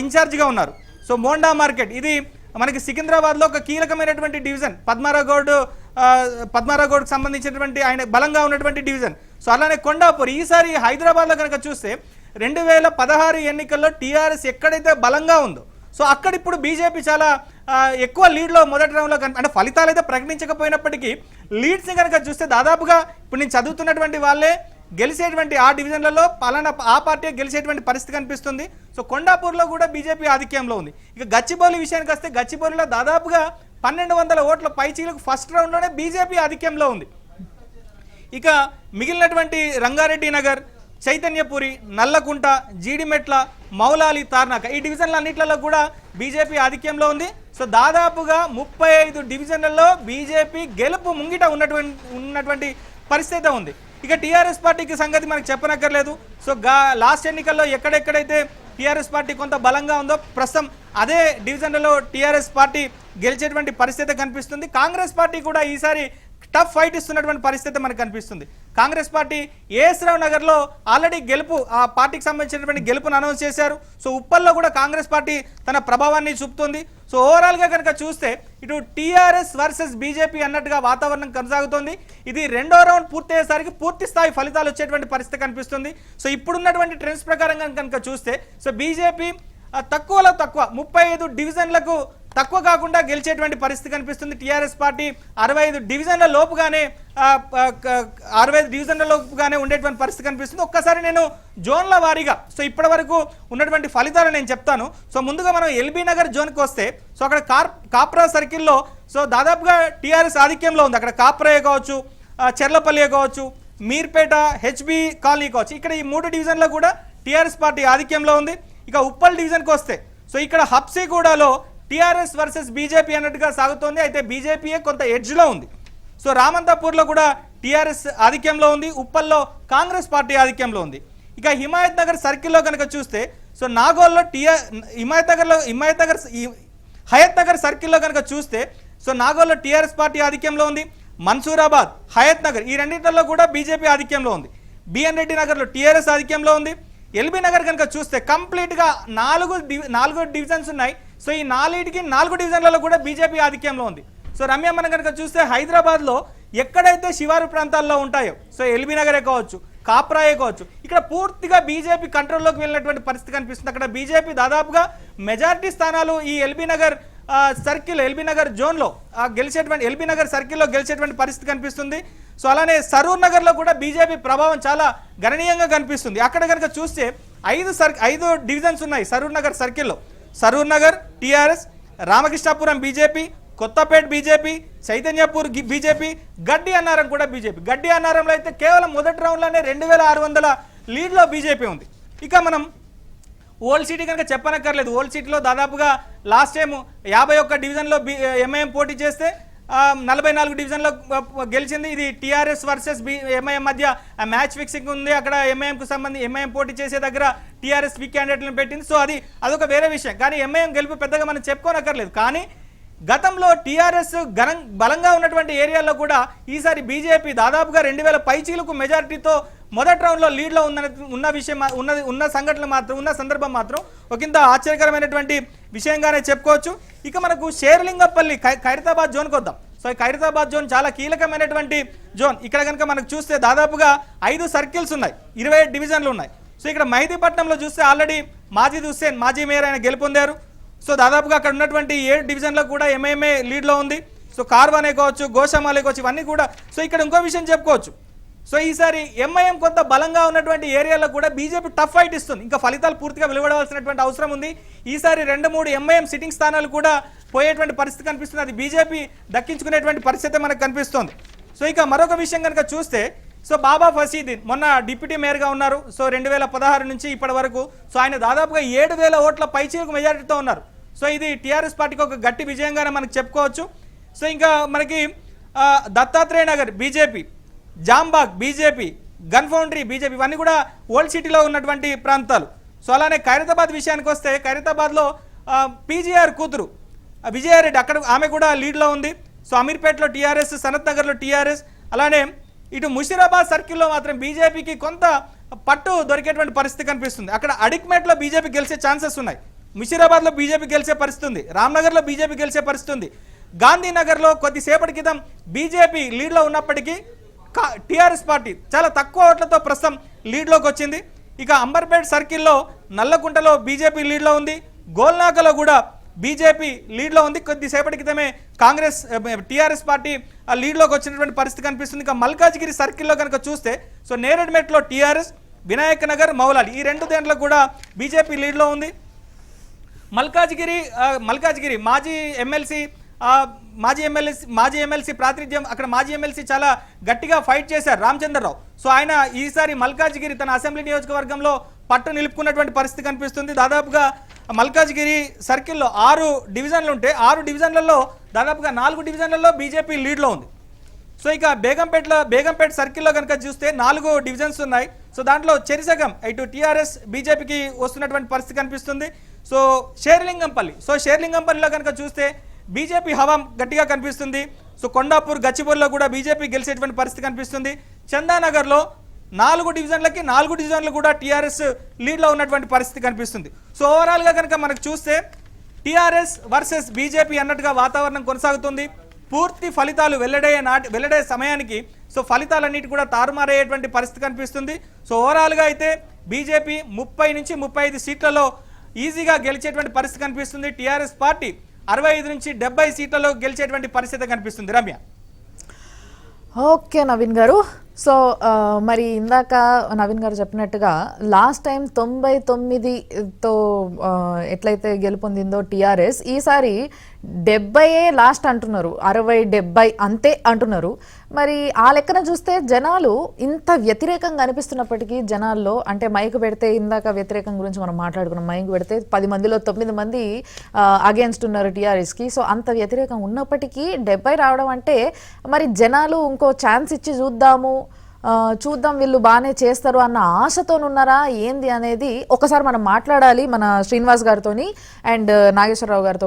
ఇన్ఛార్జిగా ఉన్నారు. సో మోండా మార్కెట్ ఇది మనకి సికింద్రాబాద్లో ఒక కీలకమైనటువంటి డివిజన్. పద్మారావు గౌడ్కి సంబంధించినటువంటి ఆయన బలంగా ఉన్నటువంటి డివిజన్. సో అలానే కొండాపూర్. ఈసారి హైదరాబాద్లో కనుక చూస్తే 2016 ఎన్నికల్లో టీఆర్ఎస్ ఎక్కడైతే బలంగా ఉందో సో అక్కడ ఇప్పుడు బీజేపీ చాలా ఎక్కువ లీడ్లో మొదటి రౌండ్లో అంటే ఫలితాలు అయితే ప్రకటించకపోయినప్పటికీ లీడ్స్ని కనుక చూస్తే దాదాపుగా ఇప్పుడు నేను చదువుతున్నటువంటి వాళ్ళే గెలిచేటువంటి ఆ డివిజన్లలో పలానా ఆ పార్టీ గెలిచేటువంటి పరిస్థితి కనిపిస్తుంది. సో కొండాపూర్లో కూడా బీజేపీ ఆధిక్యంలో ఉంది. ఇక గచ్చిబౌలి విషయానికి వస్తే గచ్చిబౌలిలో దాదాపుగా 1200 ఓట్ల పైచీలకు ఫస్ట్ రౌండ్లోనే బీజేపీ ఆధిక్యంలో ఉంది. ఇక మిగిలినటువంటి రంగారెడ్డి నగర్, చైతన్యపురి, నల్లకుంట, జీడిమెట్ల, మౌలాలి, తార్నాక ఈ డివిజన్లన్నింటిలో కూడా బీజేపీ ఆధిక్యంలో ఉంది. సో దాదాపుగా 35 డివిజన్లలో బీజేపీ గెలుపు ముంగిట ఉన్నటువంటి పరిస్థితి ఉంది. ఇక టీఆర్ఎస్ పార్టీకి సంగతి మనకు చెప్పనక్కర్లేదు. సో లాస్ట్ ఎన్నికల్లో ఎక్కడెక్కడైతే టీఆర్ఎస్ పార్టీ కొంత బలంగా ఉందో ప్రస్తుతం అదే డివిజన్లలో టీఆర్ఎస్ పార్టీ గెలిచేటువంటి పరిస్థితి కనిపిస్తుంది. కాంగ్రెస్ పార్టీ కూడా ఈసారి టఫ్ ఫైట్ ఇస్తున్నటువంటి పరిస్థితి మనకు కనిపిస్తుంది. కాంగ్రెస్ పార్టీ ఏఎస్ రావు నగర్లో ఆల్రెడీ గెలుపు ఆ పార్టీకి సంబంధించినటువంటి గెలుపును అనౌన్స్ చేశారు. సో ఉప్పల్లో కూడా కాంగ్రెస్ పార్టీ తన ప్రభావాన్ని చూపుతుంది. సో ఓవరాల్గా కనుక చూస్తే ఇటు టీఆర్ఎస్ వర్సెస్ బీజేపీ అన్నట్టుగా వాతావరణం కొనసాగుతోంది. ఇది రెండో రౌండ్ పూర్తయ్యేసరికి పూర్తి స్థాయి ఫలితాలు వచ్చేటువంటి పరిస్థితి కనిపిస్తుంది. సో ఇప్పుడున్నటువంటి ట్రెండ్స్ ప్రకారంగా కనుక చూస్తే సో బీజేపీ తక్కువలో తక్కువ 35 డివిజన్లకు తక్కువ కాకుండా గెలిచేటువంటి పరిస్థితి కనిపిస్తుంది. టీఆర్ఎస్ పార్టీ 65 డివిజన్ల లోపుగానే 65 డివిజన్ల లోపుగానే ఉండేటువంటి పరిస్థితి కనిపిస్తుంది. ఒక్కసారి నేను జోన్ల వారీగా సో ఇప్పటి వరకు ఉన్నటువంటి ఫలితాలు నేను చెప్తాను. సో ముందుగా మనం ఎల్బీ నగర్ జోన్కి వస్తే సో అక్కడ కాప్రా సర్కిల్లో సో దాదాపుగా టీఆర్ఎస్ ఆధిక్యంలో ఉంది. అక్కడ కాప్రాయే కావచ్చు, చెర్లపల్లి కావచ్చు, మీర్పేట, హెచ్బి కాలనీ కావచ్చు. ఇక్కడ ఈ 3 డివిజన్లో కూడా టీఆర్ఎస్ పార్టీ ఆధిక్యంలో ఉంది. ఇక ఉప్పల్ డివిజన్కి వస్తే సో ఇక్కడ హబ్సిగూడలో టీఆర్ఎస్ వర్సెస్ బీజేపీ అన్నట్టుగా సాగుతోంది. అయితే బీజేపీయే కొంత ఎడ్జ్లో ఉంది. సో రామంతాపూర్లో కూడా టీఆర్ఎస్ ఆధిక్యంలో ఉంది. ఉప్పల్లో కాంగ్రెస్ పార్టీ ఆధిక్యంలో ఉంది. ఇక హిమాయత్ నగర్ సర్కిల్లో కనుక చూస్తే సో నాగోల్లో హయత్ నగర్ సర్కిల్లో కనుక చూస్తే సో నాగోల్లో టీఆర్ఎస్ పార్టీ ఆధిక్యంలో ఉంది. మన్సూరాబాద్, హయత్ నగర్ ఈ రెండింటిలో కూడా బీజేపీ ఆధిక్యంలో ఉంది. బిఎన్ రెడ్డి నగర్లో టీఆర్ఎస్ ఆధిక్యంలో ఉంది. ఎల్బీ నగర్ కనుక చూస్తే కంప్లీట్గా 4 డివిజన్స్ ఉన్నాయి. సో ఈ 4 డివిజన్లలో కూడా బీజేపీ ఆధిక్యంలో ఉంది. సో రమ్య మనం కనుక చూస్తే హైదరాబాద్లో ఎక్కడైతే శివారు ప్రాంతాల్లో ఉంటాయో సో ఎల్బీ నగరే కావచ్చు, కాప్రాయే కావచ్చు, ఇక్కడ పూర్తిగా బీజేపీ కంట్రోల్లోకి వెళ్ళినటువంటి పరిస్థితి కనిపిస్తుంది. అక్కడ బీజేపీ దాదాపుగా మెజారిటీ స్థానాలు ఈ LB Nagar circle, LB Nagar జోన్లో గెలిచేటువంటి ఎల్బీ నగర్ సర్కిల్లో గెలిచేటువంటి పరిస్థితి కనిపిస్తుంది. సో అలానే సరూర్ నగర్లో కూడా బీజేపీ ప్రభావం చాలా గణనీయంగా కనిపిస్తుంది. అక్కడ కనుక చూస్తే 5 డివిజన్స్ ఉన్నాయి సరూర్ నగర్ సర్కిల్లో. Saroor Nagar TRS, Ramakrishnapuram BJP, Kothapet BJP, Chaitanyapur BJP, Gaddi Annaram కూడా బీజేపీ. గడ్డి అన్నారంలో అయితే కేవలం మొదటి రౌండ్లోనే 2600 లీడ్లో బీజేపీ ఉంది. ఇక మనం ఓల్డ్ సిటీ కనుక చెప్పనక్కర్లేదు. ఓల్డ్ సిటీలో దాదాపుగా లాస్ట్ టైం 51 డివిజన్లో ఎంఐఎం పోటీ చేస్తే 44 డివిజన్లో గెలిచింది. ఇది టీఆర్ఎస్ వర్సెస్ ఎంఐఎం మధ్య మ్యాచ్ ఫిక్సింగ్ ఉంది. అక్కడ ఎంఐఎం పోటీ చేసే దగ్గర టీఆర్ఎస్ వీక్ క్యాండిడేట్లను పెట్టింది. సో అదొక వేరే విషయం. కానీ ఎంఐఎం గెలుపు పెద్దగా మనం చెప్పుకోనక్కర్లేదు. కానీ గతంలో టీఆర్ఎస్ బలంగా ఉన్నటువంటి ఏరియాల్లో కూడా ఈసారి బీజేపీ దాదాపుగా 2000 పైచీలకు మెజారిటీతో మొదటి రౌండ్లో లీడ్లో ఉన్న సందర్భం మాత్రం ఒకంత ఆశ్చర్యకరమైనటువంటి విషయంగానే చెప్పుకోవచ్చు. ఇక మనకు షేర్లింగపల్లి ఖైరతాబాద్ జోన్కి వద్దాం. సో ఈ ఖైరతాబాద్ జోన్ చాలా కీలకమైనటువంటి జోన్. ఇక్కడ కనుక మనకు చూస్తే దాదాపుగా 5 సర్కిల్స్ ఉన్నాయి, 27 డివిజన్లు ఉన్నాయి. సో ఇక్కడ మెహదీపట్నంలో చూస్తే ఆల్రెడీ మాజిద్ హుస్సేన్ మాజీ మేయర్ ఆయన గెలుపొందారు. సో దాదాపుగా అక్కడ ఉన్నటువంటి 7 డివిజన్లో కూడా ఎంఐఎంఏ లీడ్లో ఉంది. సో కార్వానే కావచ్చు, గోషామాలే కావచ్చు, ఇవన్నీ కూడా. సో ఇక్కడ ఇంకో విషయం చెప్పుకోవచ్చు. సో ఈసారి ఎంఐఎం కొంత బలంగా ఉన్నటువంటి ఏరియాలో కూడా బీజేపీ టఫ్ ఫైట్ ఇస్తుంది. ఇంకా ఫలితాలు పూర్తిగా వెలువడవలసినటువంటి అవసరం ఉంది. ఈసారి 2-3 ఎంఐఎం సిట్టింగ్ స్థానాలు కూడా పోయేటువంటి పరిస్థితి కనిపిస్తుంది. అది బీజేపీ దక్కించుకునేటువంటి పరిస్థితి మనకు కనిపిస్తుంది. సో ఇక మరొక విషయం కనుక చూస్తే సో బాబా ఫసీద్దీన్ మొన్న డిప్యూటీ మేయర్గా ఉన్నారు. సో 2016 నుంచి ఇప్పటి వరకు సో ఆయన దాదాపుగా 7,000 ఓట్ల పైచీలకు మెజారిటీతో ఉన్నారు. సో ఇది టీఆర్ఎస్ పార్టీకి ఒక గట్టి విజయంగానే మనకు చెప్పుకోవచ్చు. సో ఇంకా మనకి Dattatreya Nagar BJP, Jambagh BJP, gun foundry BJP, ఇవన్నీ కూడా ఓల్డ్ సిటీలో ఉన్నటువంటి ప్రాంతాలు. సో అలానే ఖైరతాబాద్ విషయానికి వస్తే ఖైరతాబాద్లో పీజీఆర్ కూతురు విజయారెడ్డి అక్కడ ఆమె కూడా లీడ్లో ఉంది. సో అమీర్పేటలో టీఆర్ఎస్, సనత్ నగర్లో టీఆర్ఎస్, అలానే ఇటు ముషీరాబాద్ సర్కిల్లో మాత్రం బీజేపీకి కొంత పట్టు దొరికేటువంటి పరిస్థితి కనిపిస్తుంది. అక్కడ అడిక్మేట్లో బీజేపీ గెలిచే ఛాన్సెస్ ఉన్నాయి. ముషీరాబాద్లో బీజేపీ గెలిచే పరిస్థితి ఉంది, రామ్నగర్లో బీజేపీ గెలిచే పరిస్థితి ఉంది. గాంధీనగర్లో కొద్దిసేపటి క్రితం బీజేపీ లీడ్లో ఉన్నప్పటికీ టీఆర్ఎస్ పార్టీ చాలా తక్కువ ఓట్లతో ప్రస్తుతం లీడ్లోకి వచ్చింది. ఇక అంబర్పేట్ సర్కిల్లో నల్లకుంటలో బీజేపీ లీడ్లో ఉంది, గోల్నాకలో కూడా బీజేపీ లీడ్లో ఉంది. కొద్దిసేపటి క్రితమే కాంగ్రెస్ టీఆర్ఎస్ పార్టీ లీడ్లోకి వచ్చినటువంటి పరిస్థితి కనిపిస్తుంది. ఇక మల్కాజ్గిరి సర్కిల్లో కనుక చూస్తే సో నేరెడ్మెట్లో టీఆర్ఎస్, వినాయక్ నగర్, మౌలాలి ఈ 2 దేంట్లో కూడా బీజేపీ లీడ్లో ఉంది. మల్కాజ్గిరి మాజీ ఎమ్మెల్సీ ప్రాతినిధ్యం, అక్కడ మాజీ ఎమ్మెల్సీ చాలా గట్టిగా ఫైట్ చేశారు రామచంద్రరావు. సో ఆయన ఈసారి మల్కాజ్గిరి తన అసెంబ్లీ నియోజకవర్గంలో పట్టు నిలుపుకున్నటువంటి పరిస్థితి కనిపిస్తుంది. దాదాపుగా మల్కాజ్గిరి సర్కిల్లో 6 డివిజన్లు ఉంటే 6 డివిజన్లలో దాదాపుగా 4 డివిజన్లలో బీజేపీ లీడ్లో ఉంది. సో ఇక బేగంపేట సర్కిల్లో కనుక చూస్తే 4 డివిజన్స్ ఉన్నాయి. సో దాంట్లో చెరిసగం ఇటు టీఆర్ఎస్ బీజేపీకి వస్తున్నటువంటి పరిస్థితి కనిపిస్తుంది. సో షేర్లింగంపల్లిలో కనుక చూస్తే బీజేపీ హవా గట్టిగా కనిపిస్తుంది. సో కొండాపూర్, గచ్చిబౌలిలో కూడా బీజేపీ గెలిచేటువంటి పరిస్థితి కనిపిస్తుంది. చందానగర్లో 4 డివిజన్లకి 4 డివిజన్లు కూడా టీఆర్ఎస్ లీడ్లో ఉన్నటువంటి పరిస్థితి కనిపిస్తుంది. సో ఓవరాల్గా కనుక మనకు చూస్తే టీఆర్ఎస్ వర్సెస్ బీజేపీ అన్నట్టుగా వాతావరణం కొనసాగుతుంది. పూర్తి ఫలితాలు వెల్లడే సమయానికి సో ఫలితాలన్నిటి కూడా తారుమారయ్యేటువంటి పరిస్థితి కనిపిస్తుంది. సో ఓవరాల్గా అయితే బీజేపీ 30 నుంచి 35 సీట్లలో ఈజీగా గెలిచేటువంటి పరిస్థితి కనిపిస్తుంది. టీఆర్ఎస్ పార్టీ 65 నుంచి 70 సీట్లలో గెలిచేటువంటి పరిస్థితి కనిపిస్తుంది. రమ్య.
ఓకే నవీన్ గారు, సో మరి ఇందాక నవీన్ గారు చెప్పినట్టుగా లాస్ట్ టైం 99తో ఎట్లయితే గెలుపొందిందో టీఆర్ఎస్, ఈసారి 70 లాస్ట్ అంటున్నారు, 60-70 అంతే అంటున్నారు. మరి ఆ లెక్కన చూస్తే జనాలు ఇంత వ్యతిరేకంగా అనిపిస్తున్నప్పటికీ జనాల్లో అంటే మైకు పెడితే ఇందాక వ్యతిరేకం గురించి మనం మాట్లాడుకున్నాం, మైకు పెడితే 10 మందిలో 9 మంది అగేన్స్ట్ ఉన్నారు టీఆర్ఎస్కి. సో అంత వ్యతిరేకం ఉన్నప్పటికీ 70 రావడం అంటే మరి జనాలు ఇంకో ఛాన్స్ ఇచ్చి చూద్దాం వీళ్ళు బాగానే చేస్తారు అన్న ఆశతోనున్నారా ఏంది అనేది ఒకసారి మనం మాట్లాడాలి మన శ్రీనివాస్ గారితోని అండ్ నాగేశ్వరరావు గారితో.